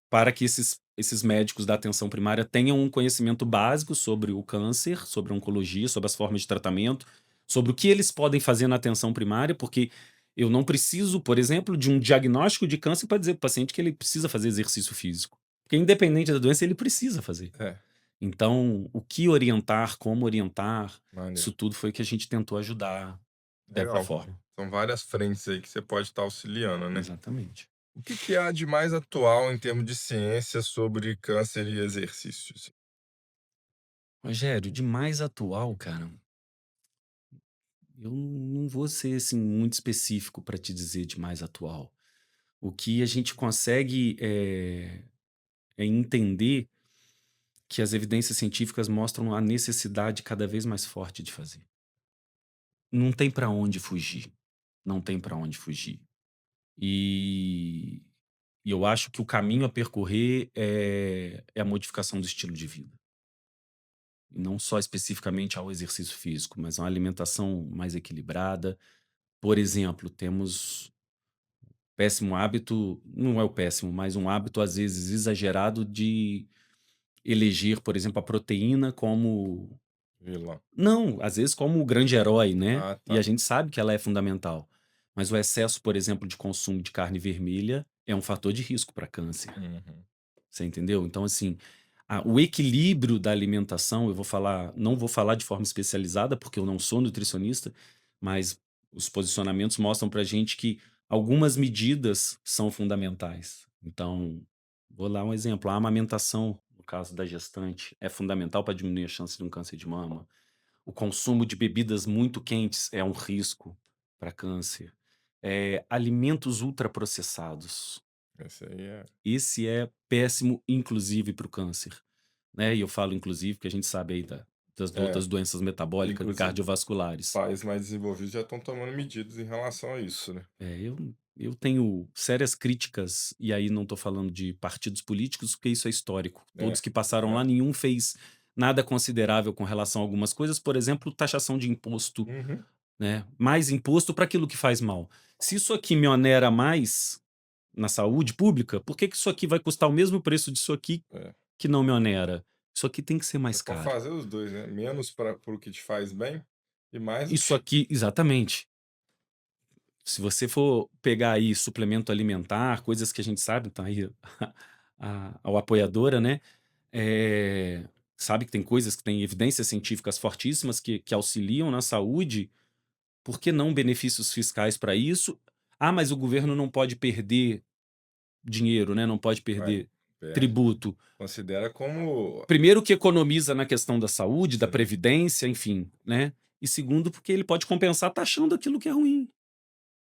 para que esses médicos da atenção primária tenham um conhecimento básico sobre o câncer, sobre a oncologia, sobre as formas de tratamento, sobre o que eles podem fazer na atenção primária, porque eu não preciso, por exemplo, de um diagnóstico de câncer para dizer para o paciente que ele precisa fazer exercício físico. Porque independente da doença, ele precisa fazer. É, Então, o que orientar, como orientar, maneiro. isso tudo foi que a gente tentou ajudar dessa Legal. forma. São várias frentes aí que você pode estar auxiliando, né? Exatamente. O que que há de mais atual em termos de ciência sobre câncer e exercícios? Rogério, de mais atual, cara, eu não vou ser assim muito específico para te dizer de mais atual. O que a gente consegue é entender que as evidências científicas mostram a necessidade cada vez mais forte de fazer. Não tem para onde fugir. Não tem para onde fugir. E E eu acho que o caminho a percorrer é a modificação do estilo de vida. E não só especificamente ao exercício físico, mas uma alimentação mais equilibrada. Por exemplo, temos péssimo hábito, não é o péssimo, mas um hábito às vezes exagerado de eleger, por exemplo, a proteína como Vilão. não, às vezes como o grande herói, né? Ah, E a tá. gente sabe que ela é fundamental. Mas o excesso, por exemplo, de consumo de carne vermelha é um fator de risco para câncer. Uhum. Você entendeu? Então, assim, o equilíbrio da alimentação, eu vou falar, não vou falar de forma especializada, porque eu não sou nutricionista, mas os posicionamentos mostram pra gente que algumas medidas são fundamentais. Então, vou dar um exemplo: a amamentação, no caso da gestante, é fundamental para diminuir a chance de um câncer de mama. O consumo de bebidas muito quentes é um risco para câncer. Alimentos ultraprocessados. Esse aí é. Esse é péssimo, inclusive para o câncer, né, e eu falo inclusive porque a gente sabe aí das É, outras doenças metabólicas e inclusive, cardiovasculares. países mais desenvolvidos já estão tomando medidas em relação a isso, né? Eu tenho sérias críticas, e aí não estou falando de partidos políticos, porque isso é histórico. Todos É, que passaram é. lá, nenhum fez nada considerável com relação a algumas coisas, por exemplo, taxação de imposto, Uhum. né, mais imposto para aquilo que faz mal. Se isso aqui me onera mais na saúde pública, por que que isso aqui vai custar o mesmo preço disso aqui É. que não me onera? Isso aqui tem que ser Você mais pode caro. fazer os dois, né? Menos para o que te faz bem e mais o Isso que. aqui exatamente. Se você for pegar aí suplemento alimentar, coisas que a gente sabe, tá aí a apoiadora, né, sabe que tem coisas que têm evidências científicas fortíssimas que auxiliam na saúde, por que não benefícios fiscais para isso? Ah, mas o governo não pode perder dinheiro, né, não pode Vai, perder perde. tributo. Considera como. Primeiro que economiza na questão da saúde, da Você vê. previdência, enfim, né, e segundo porque ele pode compensar taxando aquilo que é ruim.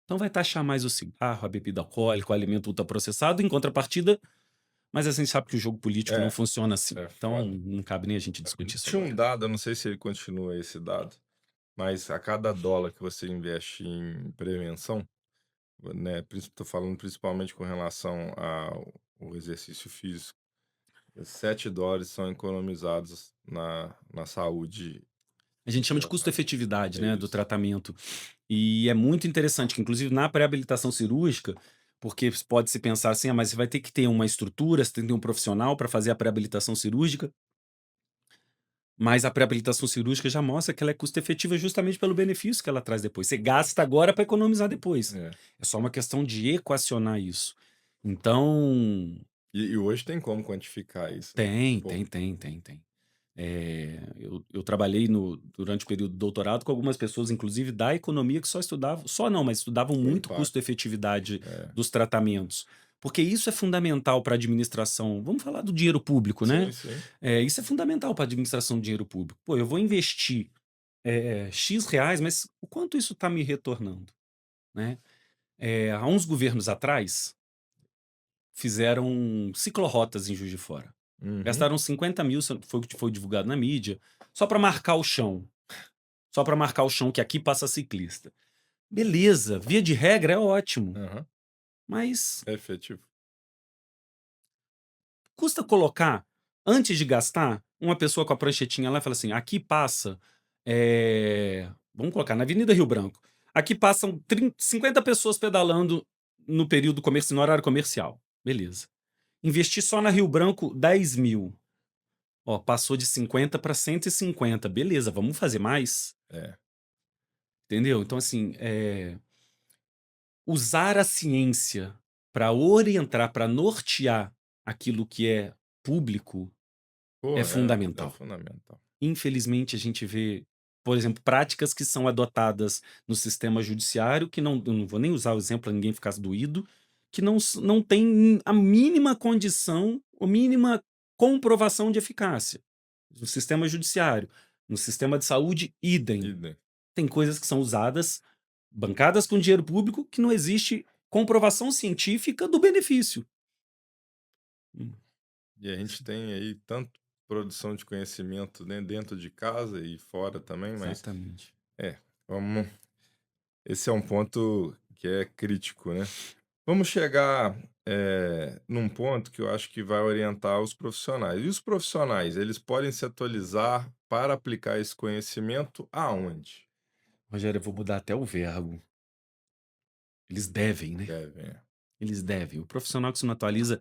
Então vai taxar mais o cigarro, a bebida alcoólica, o alimento ultraprocessado, em contrapartida, mas a gente sabe que o jogo político não É, funciona assim. é Então foda. não cabe nem a gente discutir isso Tinha agora. um dado, eu não sei se ele continua esse dado, mas a cada dólar que você investe em prevenção, né? Estou falando principalmente com relação ao exercício físico, US$ 7 são economizados na saúde. A gente chama de custo-efetividade, É né, do isso. tratamento. E é muito interessante que, inclusive, na pré-habilitação cirúrgica, porque pode-se pensar assim: "Ah, mas você vai ter que ter uma estrutura, você tem que ter um profissional para fazer a pré-habilitação cirúrgica". Mas a pré-habilitação cirúrgica já mostra que ela é custo-efetiva justamente pelo benefício que ela traz depois. Você gasta agora para economizar depois. É. É só uma questão de equacionar isso. Então, E hoje tem como quantificar isso, né? tem, Pô, tem, tem, tem, tem. Eu trabalhei durante o período do doutorado com algumas pessoas, inclusive da economia, que só estudavam, só não, mas estudavam o muito impacto. custo-efetividade É. dos tratamentos. Porque isso é fundamental para a administração. Vamos falar do dinheiro público, né? Sim, sim. Isso é fundamental para a administração do dinheiro público. Pô, eu vou investir X reais, mas o quanto isso está me retornando, né? Há uns governos atrás, fizeram ciclorotas em Juiz de Fora. Uhum. Gastaram 50 mil, foi o que foi divulgado na mídia, só para marcar o chão. Só para marcar o chão que aqui passa ciclista. Beleza, via de regra é ótimo, Aham. mas É efetivo. custa colocar, antes de gastar, uma pessoa com a pranchetinha lá e fala assim: aqui passa, vamos colocar, na Avenida Rio Branco, aqui passam 50 pessoas pedalando no período comercial, no horário comercial. Beleza. Investir só na Rio Branco 10 mil. Ó, passou de 50 para 150. Beleza, vamos fazer mais? É. Entendeu? Então, assim, usar a ciência para orientar, para nortear aquilo que é público Pô, é é fundamental. fundamental. Infelizmente, a gente vê, por exemplo, práticas que são adotadas no sistema judiciário, que não, eu não vou nem usar o exemplo para ninguém ficar doído, que não tem a mínima condição, a mínima comprovação de eficácia. No sistema judiciário, no sistema de saúde, idem. Idem. Tem coisas que são usadas, bancadas com dinheiro público, que não existe comprovação científica do benefício. Hum, E a gente tem aí tanto produção de conhecimento, né, dentro de casa e fora também, mas Exatamente. é, vamos. Esse é um ponto que é crítico, né? Vamos chegar num ponto que eu acho que vai orientar os profissionais. E os profissionais, eles podem se atualizar para aplicar esse conhecimento aonde? Rogério, eu vou mudar até o verbo. Eles devem, né? Devem. É. Eles devem. O profissional que se não atualiza,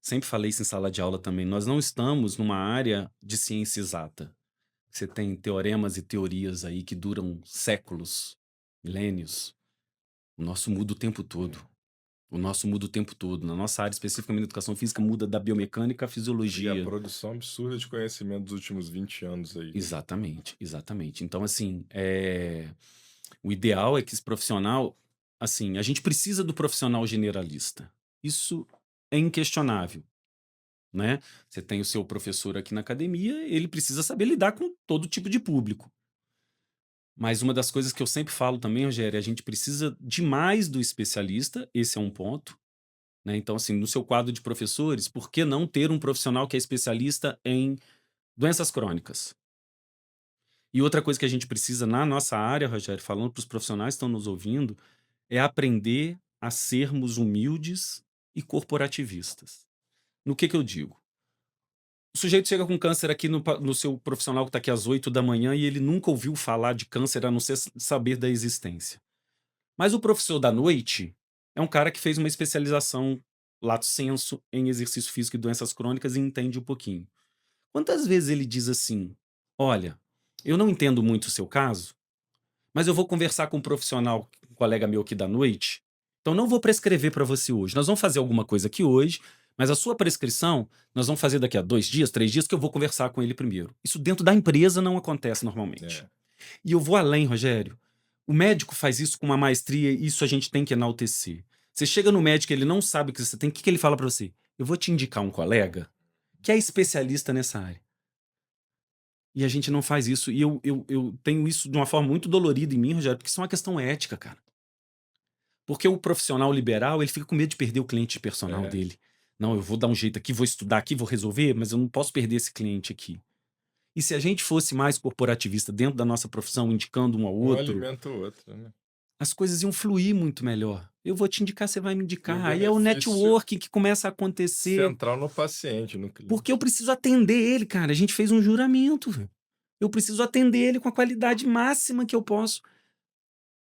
sempre falei isso em sala de aula também, nós não estamos numa área de ciência exata. Você tem teoremas e teorias aí que duram séculos, milênios. O nosso muda o tempo todo. O nosso muda o tempo todo. Na nossa área, especificamente na educação física, muda da biomecânica à E a fisiologia. produção absurda de conhecimento dos últimos 20 anos aí, né? Exatamente, exatamente. Então, assim, o ideal é que esse profissional, assim, a gente precisa do profissional generalista. Isso é inquestionável, né? Você tem o seu professor aqui na academia, ele precisa saber lidar com todo tipo de público. Mas uma das coisas que eu sempre falo também, Rogério, a gente precisa demais do especialista, esse é um ponto, né? Então, assim, no seu quadro de professores, por que não ter um profissional que é especialista em doenças crônicas? E outra coisa que a gente precisa na nossa área, Rogério, falando para os profissionais que estão nos ouvindo, é aprender a sermos humildes e corporativistas. No que eu digo? O sujeito chega com câncer aqui no seu profissional que está aqui às 8 da manhã e ele nunca ouviu falar de câncer a não ser saber da existência. Mas o professor da noite é um cara que fez uma especialização lato sensu em exercício físico e doenças crônicas e entende um pouquinho. Quantas vezes ele diz assim: olha, eu não entendo muito o seu caso, mas eu vou conversar com um profissional, um colega meu aqui da noite, então não vou prescrever para você hoje. Nós vamos fazer alguma coisa aqui hoje, mas a sua prescrição nós vamos fazer daqui a 2 dias, 3 dias, que eu vou conversar com ele primeiro. Isso dentro da empresa não acontece normalmente. É, E eu vou além, Rogério. O médico faz isso com uma maestria e isso a gente tem que enaltecer. Você chega no médico, ele não sabe o que você tem, o que que ele fala para você? Eu vou te indicar um colega que é especialista nessa área. E a gente não faz isso. E eu tenho isso de uma forma muito dolorida em mim, Rogério, porque isso é uma questão ética, cara. Porque o profissional liberal, ele fica com medo de perder o cliente personal é. dele. Não, eu vou dar um jeito aqui, vou estudar aqui, vou resolver, mas eu não posso perder esse cliente aqui. E se a gente fosse mais corporativista dentro da nossa profissão, indicando um ao Um outro, alimenta o outro, né? as coisas iam fluir muito melhor. Eu vou te indicar, você vai me E o indicar. Aí é o benefício networking que começa a acontecer. central no paciente, no Porque eu cliente. preciso atender ele, cara. A gente fez um juramento, velho. Eu preciso atender ele com a qualidade máxima que eu posso.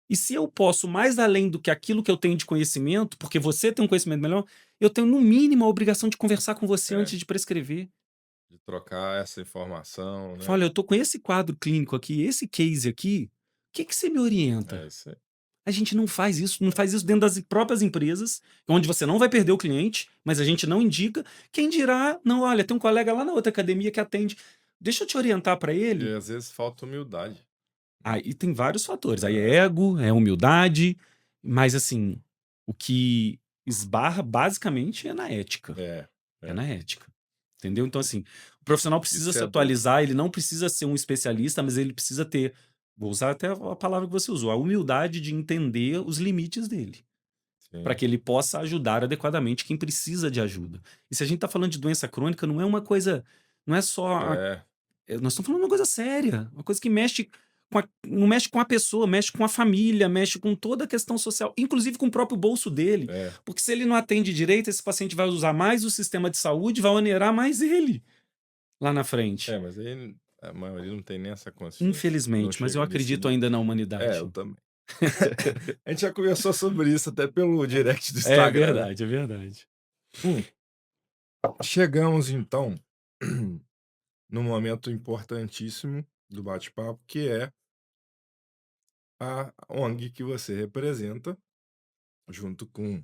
E se eu posso, mais além do que aquilo que eu tenho de conhecimento, porque você tem um conhecimento melhor, eu tenho, no mínimo, a obrigação de conversar com você É, antes de prescrever. De trocar essa informação, né. Fala: "Olha, eu tô com esse quadro clínico aqui, esse case aqui, o que que você me orienta?". É isso aí. A gente não faz isso, não faz isso dentro das próprias empresas, onde você não vai perder o cliente, mas a gente não indica. Quem dirá: "Não, olha, tem um colega lá na outra academia que atende, deixa eu te orientar para E ele". às vezes falta humildade, né. Aí tem vários fatores, aí É, é ego, é humildade, mas assim, o que esbarra basicamente é na ética. é, É é. na ética, entendeu? Então, assim, o profissional precisa Isso se é duro. atualizar, ele não precisa ser um especialista, mas ele precisa ter, vou usar até a palavra que você usou, a humildade de entender os limites dele, para Sim. que ele possa ajudar adequadamente quem precisa de ajuda. E se a gente está falando de doença crônica, não é uma coisa, não é só É, nós estamos falando de uma coisa séria, uma coisa que mexe não mexe com a pessoa, mexe com a família, mexe com toda a questão social, inclusive com o próprio bolso dele. é. Porque se ele não atende direito, esse paciente vai usar mais o sistema de saúde, vai onerar mais ele lá na frente. É, mas aí a maioria não tem nem essa consciência, não Infelizmente, mas eu chega nesse acredito nível. ainda na É, eu humanidade. também. A gente já conversou sobre isso até pelo direct do É Instagram, né. verdade, é verdade. Hum, chegamos então num momento importantíssimo do bate-papo, que é a ONG que você representa, junto com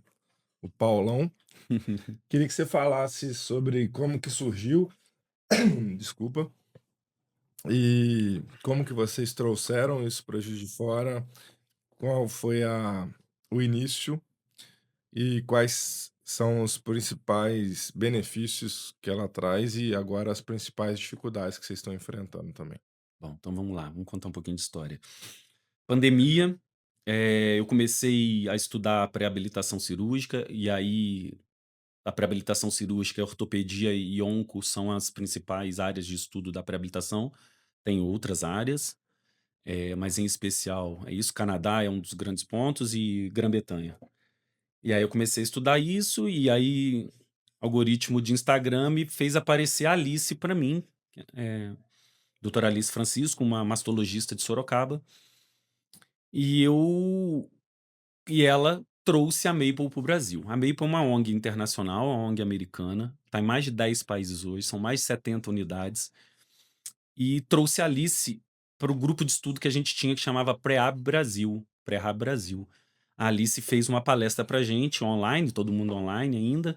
o Paulão. Queria que você falasse sobre como que surgiu, desculpa, e como que vocês trouxeram isso para Juiz de Fora, qual foi o início e quais são os principais benefícios que ela traz e agora as principais dificuldades que vocês estão enfrentando também. Bom, então vamos lá, vamos contar um pouquinho de história. Pandemia, eu comecei a estudar pré-habilitação cirúrgica, e aí a pré-habilitação cirúrgica, ortopedia e onco são as principais áreas de estudo da pré-habilitação. Tem outras áreas, mas em especial é isso. Canadá é um dos grandes pontos e Grã-Bretanha. E aí eu comecei a estudar isso, e aí algoritmo de Instagram me fez aparecer a Alice para mim, eh, doutora Alice Francisco, uma mastologista de Sorocaba, e eu e ela trouxe a Maple para o Brasil. A Maple é uma ONG internacional, uma ONG americana, está em mais de 10 países hoje, são mais de 70 unidades, e trouxe a Alice para o grupo de estudo que a gente tinha que chamava Prehab Brasil, Prehab Brasil. A Alice fez uma palestra pra gente online, todo mundo online ainda.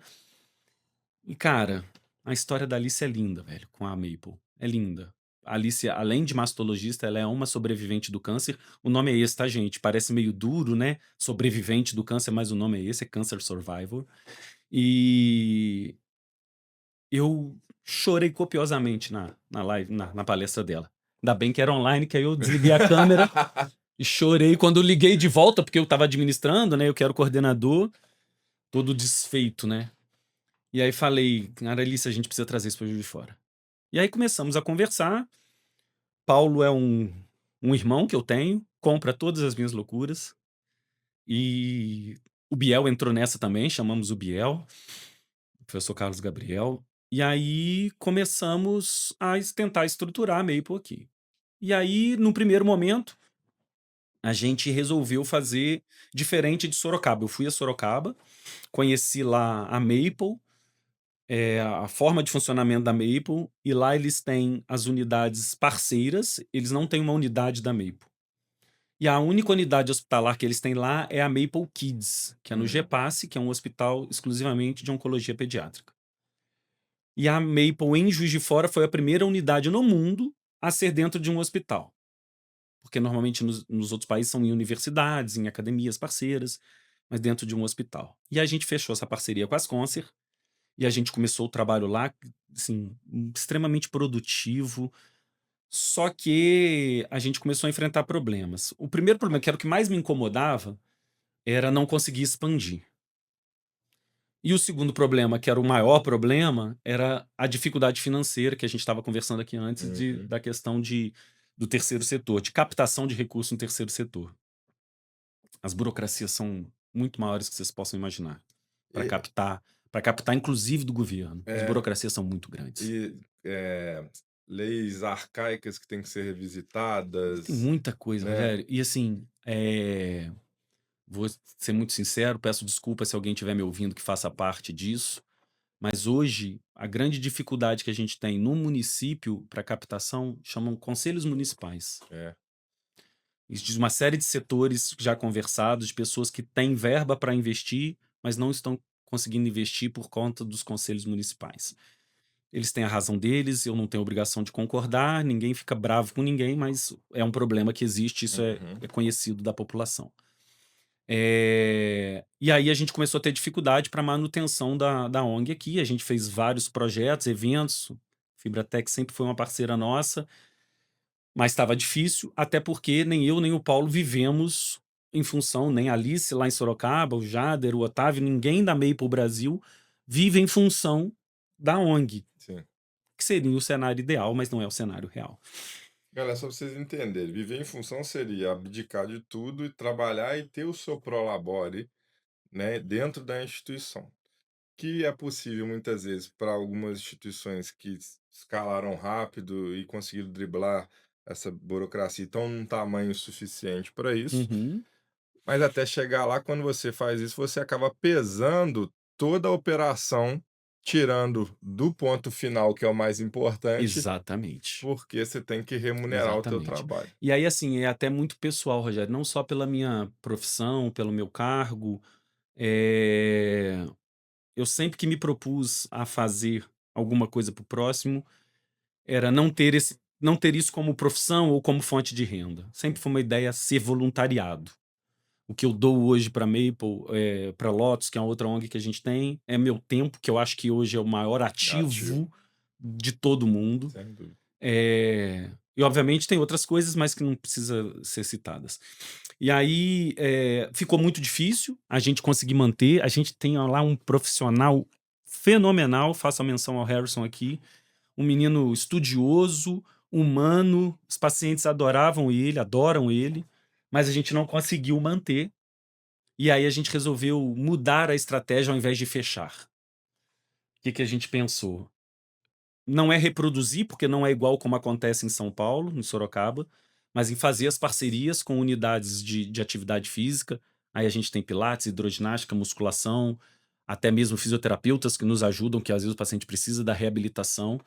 E cara, a história da Alice é linda, velho, com a Maple. É linda. A Alice, além de mastologista, ela é uma sobrevivente do câncer. O nome é esse, tá, gente? Parece meio duro, né? Sobrevivente do câncer, mas o nome é esse, é Cancer Survivor. E eu chorei copiosamente na live, na palestra dela. Ainda bem que era online, que aí eu desliguei a câmera e chorei quando eu liguei de volta, porque eu estava administrando, né? Eu que era o coordenador, todo desfeito, né? E aí falei, cara, Alice, a gente precisa trazer isso para Juiz de Fora. E aí começamos a conversar. Paulo é um irmão que eu tenho, compra todas as minhas loucuras. E o Biel entrou nessa também, chamamos o Biel, o professor Carlos Gabriel. E aí começamos a tentar estruturar a Maple aqui. E aí, no primeiro momento, a gente resolveu fazer diferente de Sorocaba. Eu fui a Sorocaba, conheci lá a Maple, a forma de funcionamento da Maple, e lá eles têm as unidades parceiras, eles não têm uma unidade da Maple. E a única unidade hospitalar que eles têm lá é a Maple Kids, que é no Hum, GEPASSE, que é um hospital exclusivamente de oncologia pediátrica. E a Maple em Juiz de Fora foi a primeira unidade no mundo a ser dentro de um hospital. Porque normalmente nos outros países são em universidades, em academias parceiras, mas dentro de um hospital. E a gente fechou essa parceria com as Concer, e a gente começou o trabalho lá, assim, extremamente produtivo. Só que a gente começou a enfrentar problemas. O primeiro problema, que era o que mais me incomodava, era não conseguir expandir. E o segundo problema, que era o maior problema, era a dificuldade financeira que a gente estava conversando aqui antes uhum. da questão do terceiro setor, de captação de recursos no terceiro setor. As burocracias são muito maiores que vocês possam imaginar para E captar, para captar inclusive do governo. As é, burocracias são muito grandes. e, leis arcaicas que têm que ser Tem revisitadas, muita coisa, né. Rogério. E assim, vou ser muito sincero, peço desculpa se alguém estiver me ouvindo que faça parte disso, Mas hoje, a grande dificuldade que a gente tem no município para captação chamam conselhos municipais. É. Existe uma série de setores já conversados, de pessoas que têm verba para investir, mas não estão conseguindo investir por conta dos conselhos municipais. Eles têm a razão deles, eu não tenho obrigação de concordar, ninguém fica bravo com ninguém, mas é um problema que existe, isso Uhum. é conhecido da população. E aí a gente começou a ter dificuldade para manutenção da ONG aqui, a gente fez vários projetos, eventos, Fibratech sempre foi uma parceira nossa, mas estava difícil, até porque nem eu nem o Paulo vivemos em função, nem a Alice lá em Sorocaba, o Jader, o Otávio, ninguém da Maple Brasil vive em função da ONG, Sim. que seria o cenário ideal, mas não é o cenário real. Galera, só pra vocês entenderem, viver em função seria abdicar de tudo e trabalhar e ter o seu prolabore, né, dentro da instituição. Que é possível muitas vezes para algumas instituições que escalaram rápido e conseguiram driblar essa burocracia e estão num tamanho suficiente para isso, Uhum. mas até chegar lá, quando você faz isso, você acaba pesando toda a operação, tirando do ponto final, que é o mais importante, Exatamente, porque você tem que remunerar o teu exatamente. trabalho. E aí, assim, é até muito pessoal, Rogério, não só pela minha profissão, pelo meu cargo, eh, eu sempre que me propus a fazer alguma coisa para o próximo, era não ter isso como profissão ou como fonte de renda. Sempre Sim, foi uma ideia ser voluntariado. O que eu dou hoje para Maple, para Lotus, que é uma outra ONG que a gente tem, é meu tempo, que eu acho que hoje é o maior ativo, ativo de todo mundo. sem dúvida. E obviamente tem outras coisas, mas que não precisa ser citadas. E aí, ficou muito difícil a gente conseguir manter. A gente tem lá um profissional fenomenal, faço a menção ao Harrison aqui, um menino estudioso, humano, os pacientes adoravam ele, adoram ele, mas a gente não conseguiu manter. E aí a gente resolveu mudar a estratégia ao invés de fechar. O que que a gente pensou? Não é reproduzir, porque não é igual como acontece em São Paulo, em Sorocaba, mas em fazer as parcerias com unidades de atividade física. Aí a gente tem pilates, hidroginástica, musculação, até mesmo fisioterapeutas que nos ajudam, que às vezes o paciente precisa da reabilitação.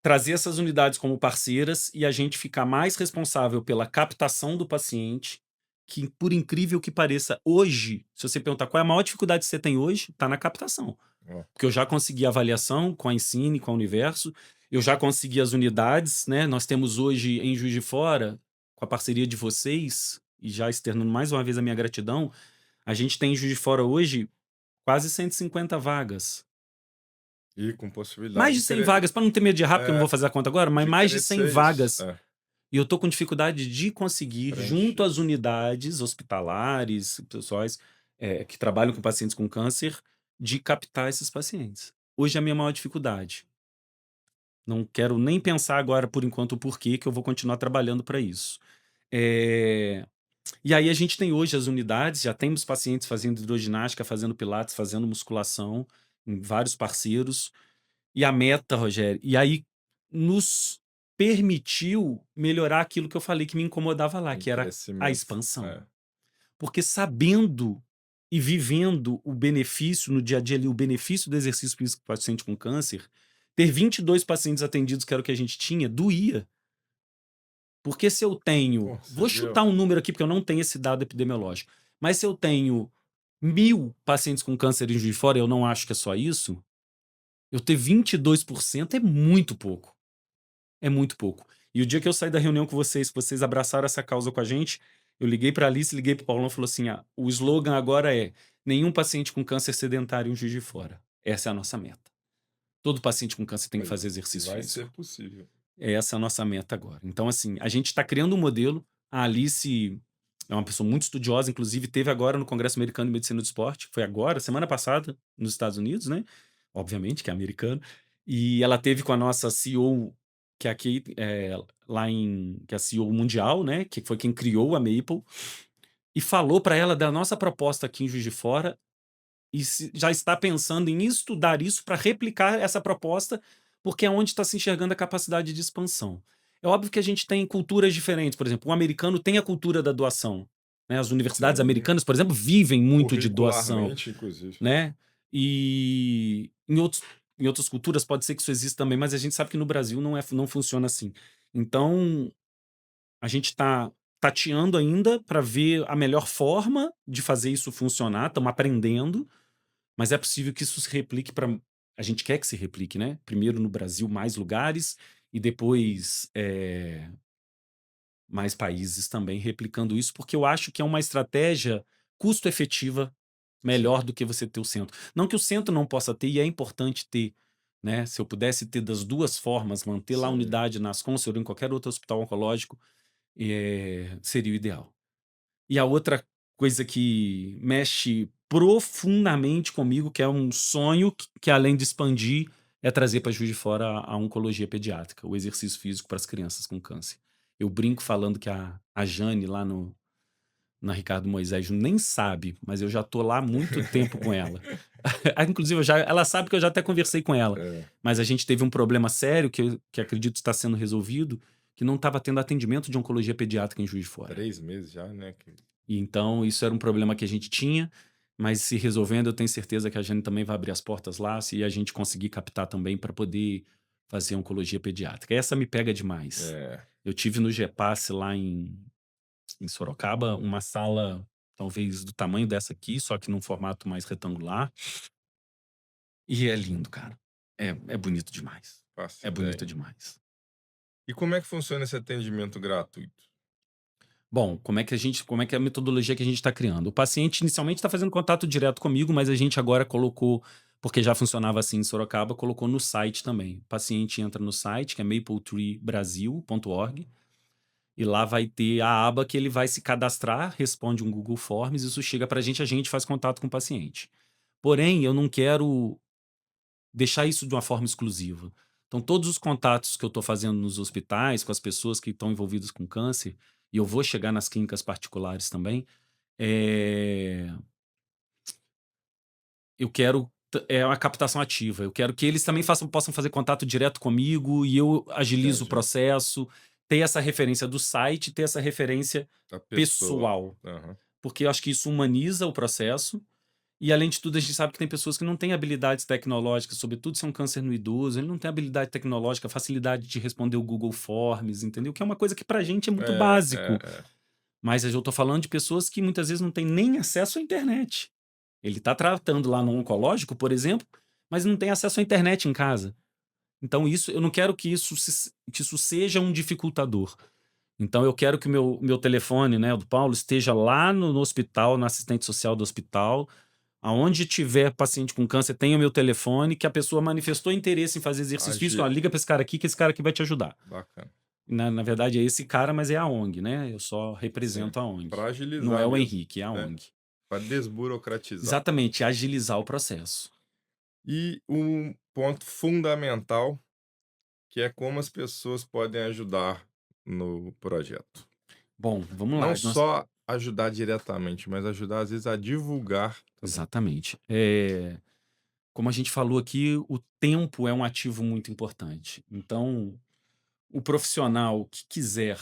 Trazer essas unidades como parceiras e a gente ficar mais responsável pela captação do paciente, que por incrível que pareça, hoje, se você perguntar qual é a maior dificuldade que você tem hoje, está na captação. Ó, Porque eu já consegui avaliação com a Ensine, com a Universo, eu já consegui as unidades, né? Nós temos hoje em Juiz de Fora, com a parceria de vocês, e já externando mais uma vez a minha gratidão, a gente tem em Juiz de Fora hoje quase 150 vagas. e com possibilidade Mais de de 100 vagas, para não ter medo de errar, porque eu não é, vou fazer a conta agora, mas de mais de 100 crescer isso. vagas. E eu tô com dificuldade de conseguir, junto Preencher. às unidades hospitalares, pessoais, que trabalham com pacientes com câncer, de captar esses pacientes. Hoje é a minha maior dificuldade. Não quero nem pensar agora, por enquanto, o porquê que eu vou continuar trabalhando para isso. Eh, e aí a gente tem hoje as unidades, já temos pacientes fazendo hidroginástica, fazendo pilates, fazendo musculação, em vários parceiros. E a meta, Rogério, e aí nos permitiu melhorar aquilo que eu falei que me incomodava lá, Um que era a crescimento. expansão. É. Porque sabendo e vivendo o benefício no dia a dia ali, o benefício do exercício físico para o paciente com câncer, ter 22 pacientes atendidos, que era o que a gente tinha, doía. Porque se eu tenho, Pô, você vou viu? chutar um número aqui porque eu não tenho esse dado epidemiológico, mas se eu tenho 1000 pacientes com câncer em Juiz de Fora, eu não acho que é só isso, eu ter 22% é muito pouco. É muito pouco. E o dia que eu saí da reunião com vocês, que vocês abraçaram essa causa com a gente, eu liguei pra Alice, liguei para o Paulão e falou assim: "Ah, o slogan agora é: nenhum paciente com câncer sedentário em Juiz de Fora. Essa é a nossa meta. Todo paciente com câncer tem que Aí, fazer e exercício vai físico. ser possível. Essa é a nossa meta agora". Então, assim, a gente está criando um modelo. A Alice é uma pessoa muito estudiosa, inclusive teve agora no Congresso Americano de Medicina do Esporte, foi agora, semana passada, nos Estados Unidos, né? Obviamente, que é americano. E ela teve com a nossa CEO, que é aqui, lá em, que é a CEO mundial, né? Que foi quem criou a Maple, e falou para ela da nossa proposta aqui em Juiz de Fora e já está pensando em estudar isso para replicar essa proposta, porque é onde está se enxergando a capacidade de expansão. É óbvio que a gente tem culturas diferentes, por exemplo, o americano tem a cultura da doação, né? As universidades Sim, americanas, por exemplo, vivem muito de doação, curricularmente, inclusive. né? E em outras culturas pode ser que isso exista também, mas a gente sabe que no Brasil não funciona assim. Então, a gente está tateando ainda para ver a melhor forma de fazer isso funcionar, estamos aprendendo, mas é possível que isso se replique para. A gente quer que se replique, né? Primeiro no Brasil, mais lugares, e depois mais países também replicando isso, porque eu acho que é uma estratégia custo-efetiva Sim, melhor do que você ter o centro. Não que o centro não possa ter, e é importante ter, né? Se eu pudesse ter das duas formas, manter lá a sim. unidade nas Consul ou em qualquer outro hospital oncológico, seria o ideal. E a outra coisa que mexe profundamente comigo, que é um sonho que além de expandir, é trazer para Juiz de Fora a oncologia pediátrica, o exercício físico para as crianças com câncer. Eu brinco falando que a Jane lá na Ricardo Moisés nem sabe, mas eu já tô lá há muito tempo com ela. Inclusive, ela sabe que eu já até conversei com ela, É, mas a gente teve um problema sério que acredito está sendo resolvido, que não estava tendo atendimento de oncologia pediátrica em Juiz de Fora. 3 meses já, né? E então isso era um problema que a gente tinha, mas se resolvendo, eu tenho certeza que a Jane também vai abrir as portas lá, se a gente conseguir captar também para poder fazer oncologia pediátrica. Essa me pega demais. É, Eu tive no GEPASS lá em Sorocaba, uma sala talvez do tamanho dessa aqui, só que num formato mais retangular. E é lindo, cara. É bonito demais. faço É bonito ideia. demais. E como é que funciona esse atendimento gratuito? Bom, como é que é a metodologia que a gente está criando? O paciente inicialmente está fazendo contato direto comigo, mas a gente agora colocou, porque já funcionava assim em Sorocaba, colocou no site também. O paciente entra no site, que é mapletreebrasil.org, e lá vai ter a aba que ele vai se cadastrar, responde um Google Forms, isso chega para a gente faz contato com o paciente. Porém, eu não quero deixar isso de uma forma exclusiva. Então, todos os contatos que eu estou fazendo nos hospitais, com as pessoas que estão envolvidas com câncer, e eu vou chegar nas clínicas particulares também, eh, eu quero uma captação ativa. Eu quero que eles também possam fazer contato direto comigo e eu agilizo o Entendi. processo, ter essa referência do site, ter essa referência A pessoa. pessoal, Aham. porque eu acho que isso humaniza o processo. E além de tudo, a gente sabe que tem pessoas que não têm habilidades tecnológicas, sobretudo se é um câncer no idoso, ele não tem habilidade tecnológica, facilidade de responder o Google Forms, entendeu? Que é uma coisa que pra gente é muito É, básico. é, é. Mas eu tô falando de pessoas que muitas vezes não têm nem acesso à internet. Ele tá tratando lá no oncológico, por exemplo, mas não tem acesso à internet em casa. Então isso, eu não quero que isso seja um dificultador. Então eu quero que o meu telefone, né, o do Paulo, esteja lá no hospital, na assistente social do hospital, aonde tiver paciente com câncer, tenha o meu telefone, que a pessoa manifestou interesse em fazer exercício físico, ó, Agi... liga para esse cara aqui, que esse cara aqui vai te ajudar. Bacana. Na verdade é esse cara, mas é a ONG, né? Eu só Sim. represento a ONG. Para Não agilizar é o mesmo, Henrique, é a né? ONG. Para desburocratizar. Exatamente, agilizar o processo. E um ponto fundamental, que é como as pessoas podem ajudar no projeto. Bom, vamos Não lá. só ajudar diretamente, mas ajudar às vezes a divulgar também. Exatamente. Como a gente falou aqui, o tempo é um ativo muito importante. Então, o profissional que quiser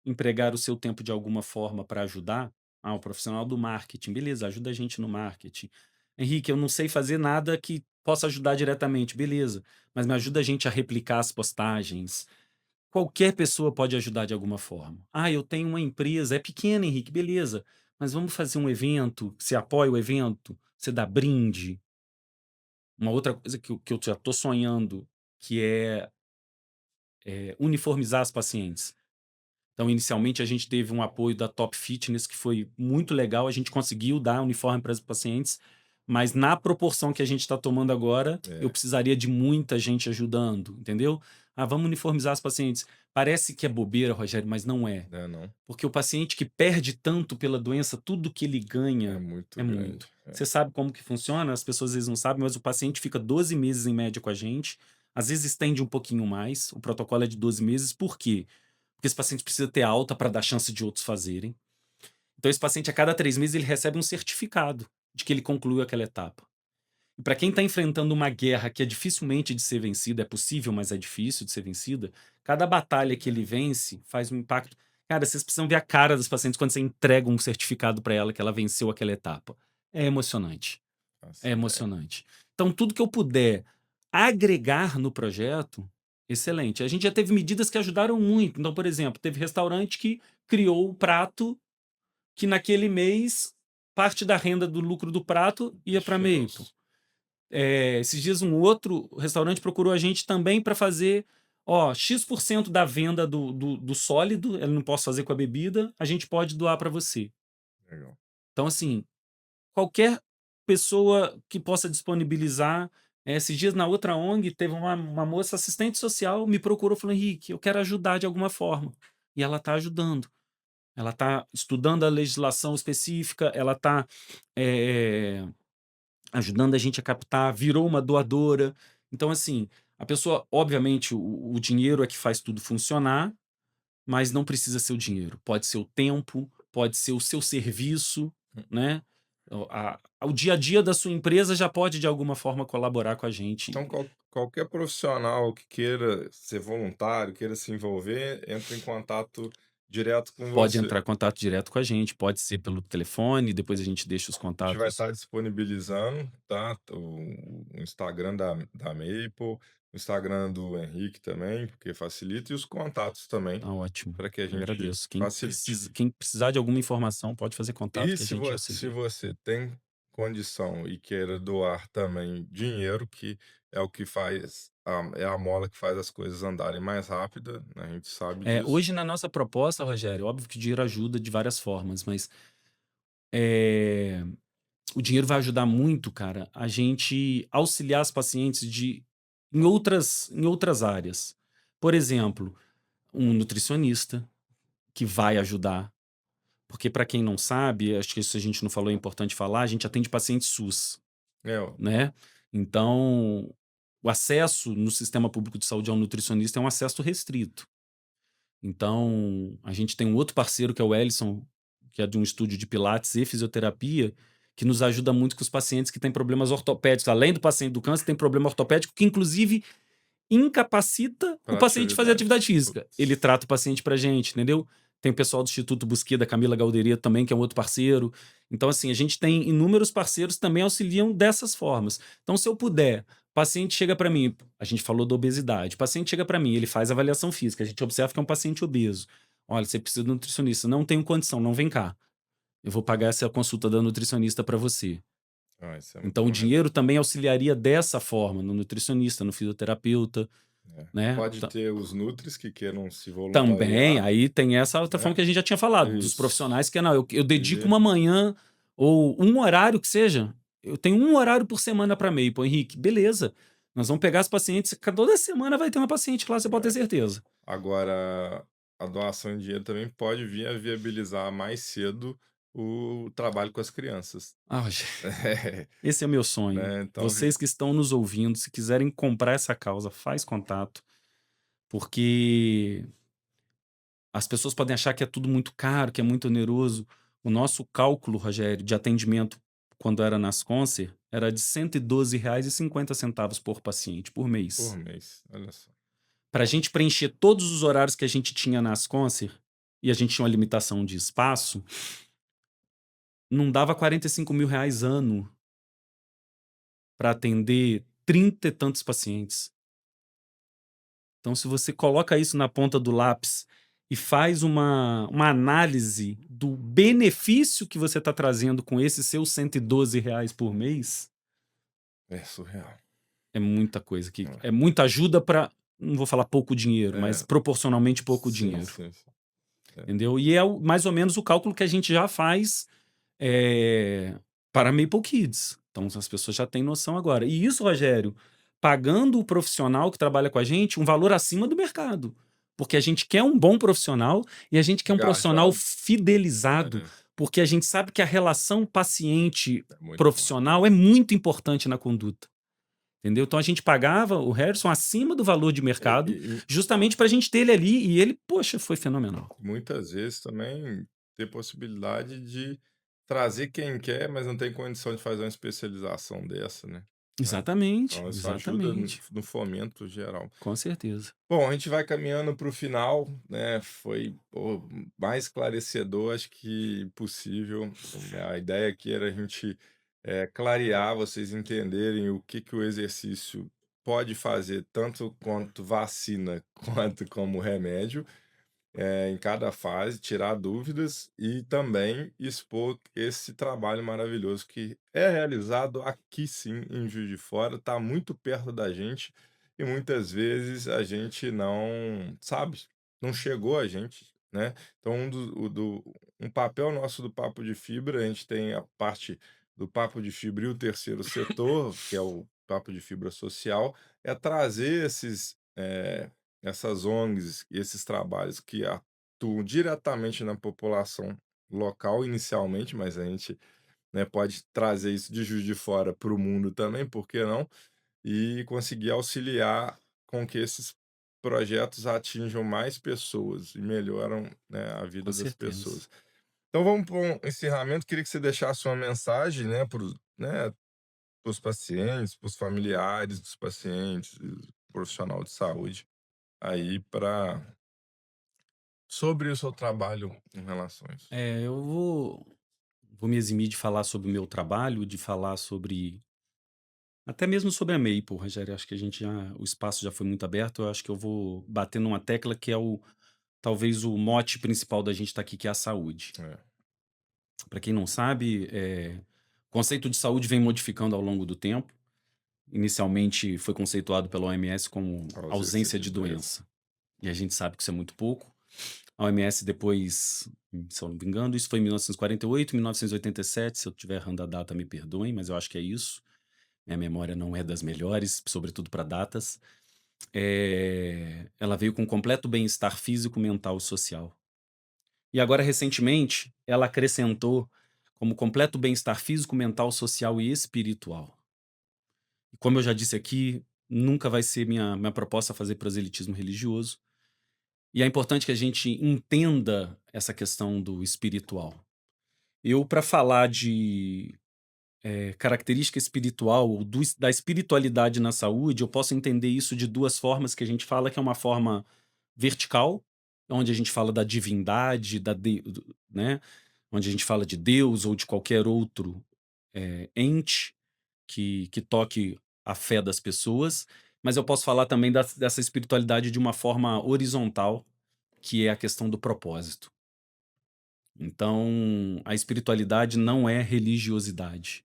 empregar o seu tempo de alguma forma para ajudar, o profissional do marketing, beleza, ajuda a gente no marketing. Henrique, eu não sei fazer nada que possa ajudar diretamente, beleza, mas me ajuda a gente a replicar as postagens. Qualquer pessoa pode ajudar de alguma forma. Eu tenho uma empresa, é pequena, Henrique, beleza, mas vamos fazer um evento, você apoia o evento, você dá brinde. Uma outra coisa que eu já estou sonhando, que é uniformizar as pacientes. Então, inicialmente, a gente teve um apoio da Top Fitness, que foi muito legal. A gente conseguiu dar uniforme para os pacientes, mas na proporção que a gente está tomando agora, eu É, precisaria de muita gente ajudando, entendeu? Vamos uniformizar os pacientes. Parece que é bobeira, Rogério, mas não é. né, não? Porque o paciente que perde tanto pela doença, tudo que ele É ganha muito é grande. muito. É. Você sabe como que funciona? As pessoas às vezes não sabem, mas o paciente fica 12 meses em média com a gente. Às vezes estende um pouquinho mais. O protocolo é de 12 meses. Por quê? Porque esse paciente precisa ter alta para dar chance de outros fazerem. Então, esse paciente, a cada 3 meses, ele recebe um certificado de que ele concluiu aquela etapa. E para quem está enfrentando uma guerra que é dificilmente de ser vencida, é possível, mas é difícil de ser vencida, cada batalha que ele vence faz um impacto. Cara, vocês precisam ver a cara dos pacientes quando você entrega um certificado para ela que ela venceu aquela etapa. É emocionante. É Faço ideia. emocionante. Então, tudo que eu puder agregar no projeto, excelente. A gente já teve medidas que ajudaram muito. Então, por exemplo, teve restaurante que criou o prato que naquele mês parte da renda do lucro do prato ia para Maple. Destilou-se. Esses dias um outro restaurante procurou a gente também para fazer, ó, X% da venda do sólido, eu não posso fazer com a bebida, a gente pode doar para você. Legal. Então, assim, qualquer pessoa que possa disponibilizar. Esses dias na outra ONG teve uma moça assistente social me procurou, falou: Henrique, eu quero ajudar de alguma forma. E ela está ajudando. Ela está estudando a legislação específica, ela está ajudando a gente a captar, virou uma doadora. Então, assim, a pessoa, obviamente, o dinheiro é que faz tudo funcionar, mas não precisa ser o dinheiro. Pode ser o tempo, pode ser o seu serviço, né? O dia a dia da sua empresa já pode, de alguma forma, colaborar com a Então, gente. qualquer profissional que queira ser voluntário, queira se envolver, entra em contato direto com Pode você. entrar em contato direto com a gente, pode ser pelo telefone, depois a gente deixa os A gente vai contatos. estar disponibilizando, tá, o Instagram da Maple, o Instagram do Henrique também, porque facilita, e os contatos também, Tá ótimo. para que a gente Agradeço. facilite. Quem precisar de alguma informação, pode fazer contato E que a se gente se auxilia. você tem condição e queira doar também dinheiro, que é o que faz é a mola que faz as coisas andarem mais rápida, né, a gente sabe disso. Hoje na nossa proposta, Rogério, óbvio que o dinheiro ajuda de várias formas, mas eh, o dinheiro vai ajudar muito, cara, a gente auxiliar os pacientes em outras áreas. Por exemplo, um nutricionista que vai ajudar, porque para quem não sabe, acho que isso a gente não falou, é importante falar, a gente atende paciente SUS, É, ó, né? Então, o acesso no sistema público de saúde ao nutricionista é um acesso restrito. Então, a gente tem um outro parceiro que é o Ellison, que é de um estúdio de pilates e fisioterapia, que nos ajuda muito com os pacientes que têm problemas ortopédicos. Além do paciente do câncer, tem problema ortopédico que inclusive incapacita o pra paciente de fazer atividade atividades. física. Ele Putz, trata o paciente pra gente, entendeu? Tem o pessoal do Instituto Busquet, da Camila Galderietto também, que é um outro parceiro. Então, assim, a gente tem inúmeros parceiros que também auxiliam dessas formas. Então, se eu puder, o paciente chega para mim, a gente falou da obesidade, o paciente chega para mim, ele faz avaliação física, a gente observa que é um paciente obeso. Olha, você precisa de um nutricionista, não tenho condição, não vem cá. Eu vou pagar essa consulta da nutricionista para você. isso é muito Então, o mais dinheiro também auxiliaria dessa forma, no nutricionista, no fisioterapeuta, é. né? Pode ter os nutris que queiram se Também, voluntariar, aí tem essa outra forma né. que a gente já tinha falado, dos Isso. profissionais que não, eu dedico E uma manhã ou um horário que seja, eu tenho um horário por semana para Maple, Henrique, beleza, nós vamos pegar as pacientes, toda semana vai ter uma paciente lá, você pode ter é. certeza. Agora, a doação em dinheiro também pode vir a viabilizar mais cedo o trabalho com as crianças. Ah, esse é o meu É, sonho. né, então Vocês que estão nos ouvindo, se quiserem comprar essa causa, faz contato, porque as pessoas podem achar que é tudo muito caro, que é muito oneroso. O nosso cálculo, Rogério, de atendimento quando era nas Concer, era de R$ 112,50 por paciente por por mês. mês, olha só. Para a gente preencher todos os horários que a gente tinha nas Concer, e a gente tinha uma limitação de espaço, não dava R$ 45.000 ano para atender 30 e tantos pacientes. Então, se você coloca isso na ponta do lápis e faz uma análise do benefício que você está trazendo com esses seus R$ 112 por mês, É surreal. é muita coisa. É muita ajuda para, não vou falar pouco dinheiro, mas É, proporcionalmente pouco sim, dinheiro. sim, sim. É. Entendeu? E é mais ou menos o cálculo que a gente já faz para Maple Kids. Então as pessoas já têm noção agora. E isso, Rogério, pagando o profissional que trabalha com a gente um valor acima do mercado. Porque a gente quer um bom profissional e a gente quer um profissional Engajado, fidelizado, é, porque a gente sabe que a relação é muito paciente-profissional é muito importante na conduta. Entendeu? Então a gente pagava o Harrison acima do valor de mercado, e justamente para a gente ter ele ali. E ele, poxa, foi fenomenal. muitas vezes também ter possibilidade de trazer quem quer, mas não tem condição de fazer uma especialização dessa, né. Exatamente, Então isso ajuda exatamente. no fomento geral. Com certeza. Bom, a gente vai caminhando para o final, né, foi, pô, mais esclarecedor, acho que possível. A ideia aqui era a gente, clarear, vocês entenderem o que que o exercício pode fazer, tanto quanto vacina, quanto como remédio, em cada fase, tirar dúvidas e também expor esse trabalho maravilhoso que é realizado aqui sim, em Juiz de Fora, está muito perto da gente e muitas vezes a gente não sabe, não chegou a gente, né? Então, um papel nosso do Papo de Fibra, a gente tem a parte do Papo de Fibra e o terceiro setor, que é o Papo de Fibra Social, é trazer essas ONGs e esses trabalhos que atuam diretamente na população local inicialmente, mas a gente, né, pode trazer isso de Juiz de Fora para o mundo também, por que não? E conseguir auxiliar com que esses projetos atinjam mais pessoas e melhoram, né, a Com vida das certeza. pessoas. Então vamos para um encerramento, queria que você deixasse uma mensagem, né, para os pacientes, para os familiares dos pacientes, e profissional de saúde, aí para sobre o seu trabalho em relação a isso. Eu vou me eximir de falar sobre o meu trabalho, de falar sobre até mesmo sobre a Maple, Rogério, acho que a gente já o espaço já foi muito aberto, eu acho que eu vou bater numa tecla que é o talvez o mote principal da gente estar aqui, que é a saúde. É, Para quem não sabe, o conceito de saúde vem modificando ao longo do tempo. Inicialmente foi conceituado pela OMS como a ausência ausência de de doença. doença, e a gente sabe que isso é muito pouco. A OMS depois, se eu não me engano, isso foi em 1948, 1987, se eu estiver errando a data, me perdoem, mas eu acho que é isso. Minha memória não é das melhores, sobretudo para datas. Ela veio com completo bem-estar físico, mental e social. E agora, recentemente, ela acrescentou como completo bem-estar físico, mental, social e espiritual. E como eu já disse aqui, nunca vai ser minha proposta fazer proselitismo religioso. E é importante que a gente entenda essa questão do espiritual. Eu, para falar de característica espiritual ou da espiritualidade na saúde, eu posso entender isso de duas formas que a gente fala, que é uma forma vertical, onde a gente fala da divindade, né? Onde a gente fala de Deus ou de qualquer outro ente que toque a fé das pessoas, mas eu posso falar também dessa espiritualidade de uma forma horizontal, que é a questão do propósito. Então, a espiritualidade não é religiosidade.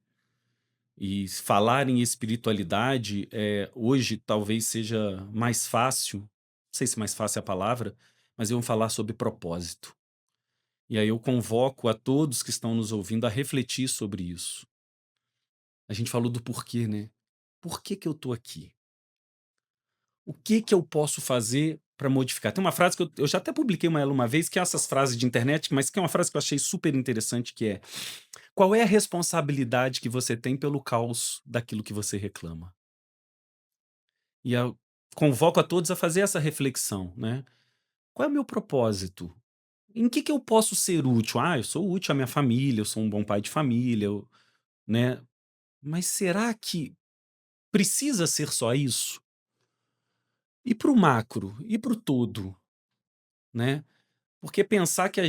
E falar em espiritualidade, hoje talvez seja mais fácil, não sei se mais fácil é a palavra, mas eu vou falar sobre propósito. E aí eu convoco a todos que estão nos ouvindo a refletir sobre isso. A gente falou do porquê, né? Por que que eu tô aqui? O que que eu posso fazer para modificar? Tem uma frase que eu já até publiquei ela uma vez, que é essas frases de internet, mas que é uma frase que eu achei super interessante, que é: qual é a responsabilidade que você tem pelo caos daquilo que você reclama? E eu convoco a todos a fazer essa reflexão, né? Qual é o meu propósito? Em que eu posso ser útil? Ah, eu sou útil à minha família, eu sou um bom pai de família, né? Mas será que precisa ser só isso? E para o macro? E para o todo? Né? Porque pensar que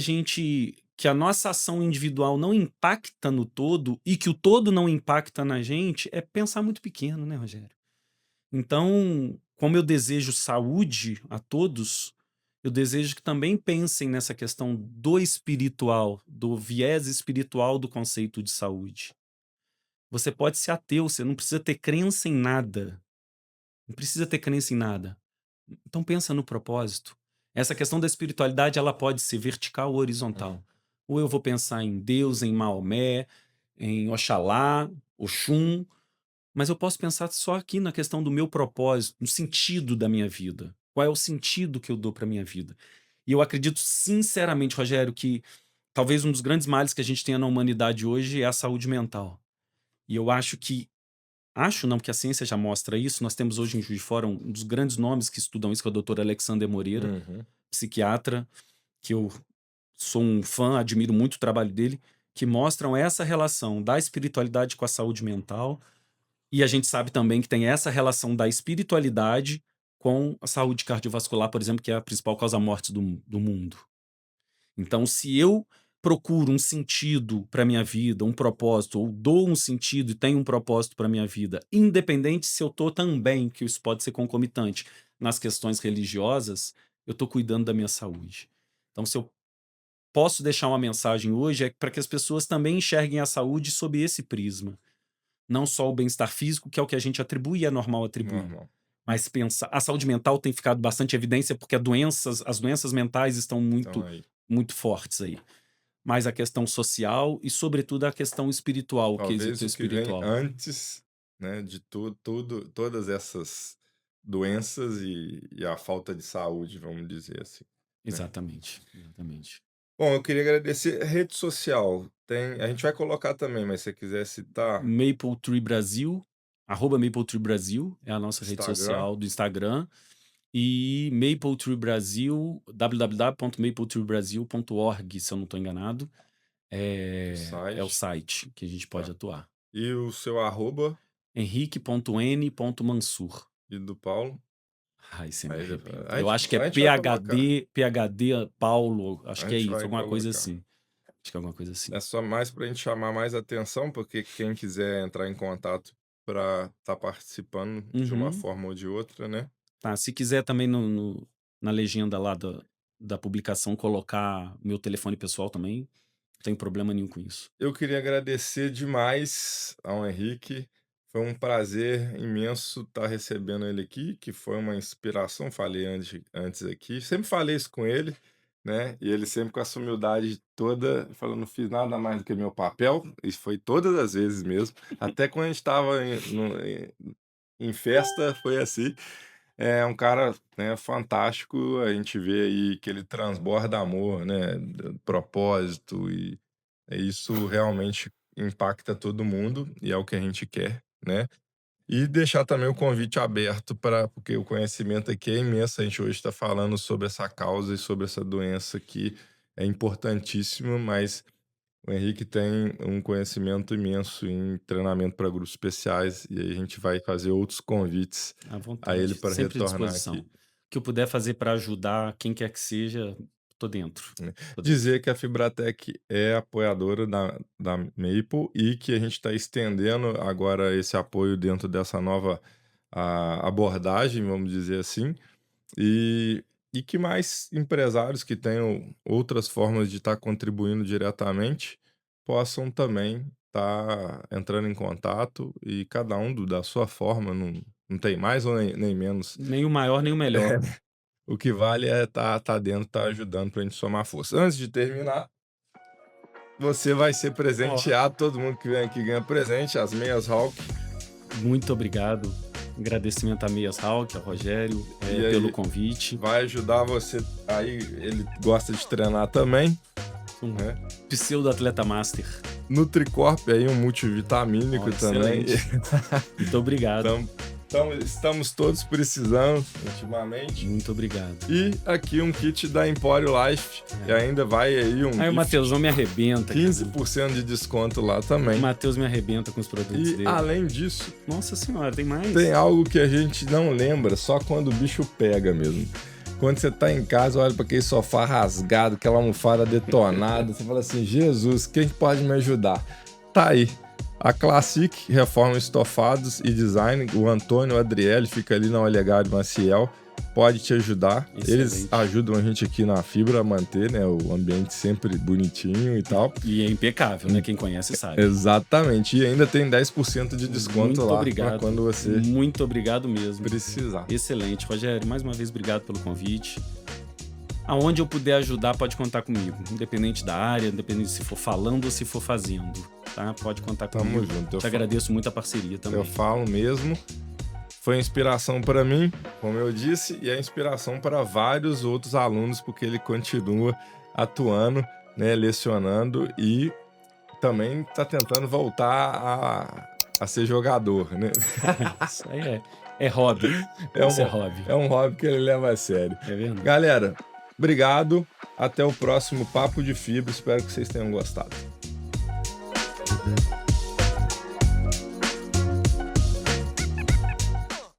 a nossa ação individual não impacta no todo e que o todo não impacta na gente é pensar muito pequeno, né, Rogério? Então, como eu desejo saúde a todos, eu desejo que também pensem nessa questão do espiritual, do viés espiritual do conceito de saúde. Você pode ser ateu, você não precisa ter crença em nada. Não precisa ter crença em nada. Então pensa no propósito. Essa questão da espiritualidade, ela pode ser vertical ou Hum. horizontal. Ou eu vou pensar em Deus, em Maomé, em Oxalá, Oxum, mas eu posso pensar só aqui na questão do meu propósito, no sentido da minha vida. Qual é o sentido que eu dou para minha vida? E eu acredito sinceramente, Rogério, que talvez um dos grandes males que a gente tenha na humanidade hoje é a saúde mental. E eu acho não, porque a ciência já mostra isso, nós temos hoje em Juiz de Fora um dos grandes nomes que estudam isso, que é o doutor Alexander Moreira, Uhum. psiquiatra, que eu sou um fã, admiro muito o trabalho dele, que mostram essa relação da espiritualidade com a saúde mental. E a gente sabe também que tem essa relação da espiritualidade com a saúde cardiovascular, por exemplo, que é a principal causa-morte do mundo. Então, se eu procuro um sentido para minha vida, um propósito, ou dou um sentido e tenho um propósito para minha vida, independente se eu tô também, que isso pode ser concomitante, nas questões religiosas, eu tô cuidando da minha saúde. Então, se eu posso deixar uma mensagem hoje, é para que as pessoas também enxerguem a saúde sob esse prisma. Não só o bem-estar físico, que é o que a gente atribui e é normal atribuir. Normal. Mas pensar, a saúde mental tem ficado bastante evidência porque as doenças mentais estão Então aí, muito fortes aí. Mas a questão social e, sobretudo, a questão espiritual, o talvez quesito o que vem espiritual. antes, né, de todas essas doenças e a falta de saúde, vamos dizer assim, né. Exatamente, exatamente. Bom, eu queria agradecer. Rede social, a gente vai colocar também, mas se você quiser citar, Maple Tree Brasil, @MapleTree Brasil é a nossa rede Instagram, social do Instagram. E Maple Tree Brasil, www.mapletreebrasil.org, se eu não estou enganado, o é o site, site que a gente pode tá. atuar. E o seu arroba Henrique.n.mansur. e do Paulo, Ai, você me aí arrebenta. a Eu gente acho que é a gente vai colocar, PhD Paulo, acho a que é gente isso, vai alguma coisa colocar. assim. Acho que é alguma coisa assim. É só mais para a gente chamar mais atenção, porque quem quiser entrar em contato para estar participando de uma Uhum. forma ou de outra, né. Tá, se quiser também na legenda lá da publicação colocar meu telefone pessoal também, não tem problema nenhum com isso. Eu queria agradecer demais ao Henrique. Foi um prazer imenso estar recebendo ele aqui, que foi uma inspiração, falei antes aqui. Sempre falei isso com ele, né? E ele sempre com essa humildade toda, falando, não fiz nada mais do que meu papel. Isso foi todas as vezes mesmo. Até quando a gente estava em festa, foi assim. É um cara, né, fantástico. A gente vê aí que ele transborda amor, né? Propósito e isso realmente impacta todo mundo e é o que a gente quer, né. E deixar também o convite aberto para porque o conhecimento aqui é imenso, a gente hoje está falando sobre essa causa e sobre essa doença que é importantíssima, mas o Henrique tem um conhecimento imenso em treinamento para grupos especiais e aí a gente vai fazer outros convites À a ele vontade, para sempre à retornar disposição. aqui. O que eu puder fazer para ajudar quem quer que seja, tô dentro, Né. tô dentro. Dizer que a Fibratech é apoiadora da Maple e que a gente está estendendo agora esse apoio dentro dessa nova abordagem, vamos dizer assim, e, e que mais empresários que tenham outras formas de estar contribuindo diretamente possam também estar entrando em contato e cada um da sua forma, não tem mais ou nem menos. Nem o maior, nem o melhor. O que vale é tá dentro, tá ajudando pra gente somar força. Antes de terminar, você vai ser Ó, presenteado, todo mundo que vem aqui ganha presente, as meias Hulk. muito obrigado. Agradecimento a Meias Hawk, ao Rogério, E pelo aí, convite. vai ajudar você. Aí, ele gosta de treinar também, Um né? pseudo-atleta master. Nutricorp aí, um multivitamínico Ó, também. excelente. Muito obrigado. Estamos todos precisando, ultimamente. Muito obrigado. E aqui um kit da Empório Life, e ainda vai aí um Aí o gift, Matheusão me arrebenta. 15% de desconto lá O também. Matheus me arrebenta com os produtos E dele. além disso, Nossa senhora, tem mais? tem algo que a gente não lembra, só quando o bicho pega mesmo. Quando você tá em casa, olha para aquele sofá rasgado, aquela almofada detonada, você fala assim: Jesus, quem pode me ajudar? Tá aí. A Classic Reforma Estofados e Design, o Antônio Adriele, fica ali na Olegário Maciel, pode te ajudar. Eles Excelente. ajudam a gente aqui na Fibra a manter, né, o ambiente sempre bonitinho e tal. E é impecável, né? Quem conhece sabe. Exatamente. E ainda tem 10% de desconto Muito lá para obrigado. quando você Muito obrigado mesmo. precisar. Excelente. Rogério, mais uma vez, obrigado pelo convite. Aonde eu puder ajudar, pode contar comigo. Independente da área, independente se for falando ou se for fazendo. Tá? Pode contar Tamo comigo. junto. Te agradeço muito a parceria também. Eu falo mesmo. Foi inspiração para mim, como eu disse, e é inspiração para vários outros alunos, porque ele continua atuando, né, lecionando e também está tentando voltar a ser jogador, né? Isso aí é hobby. Isso é hobby. É um hobby que ele leva a sério. É verdade. Galera, obrigado. Até o próximo Papo de Fibra. Espero que vocês tenham gostado.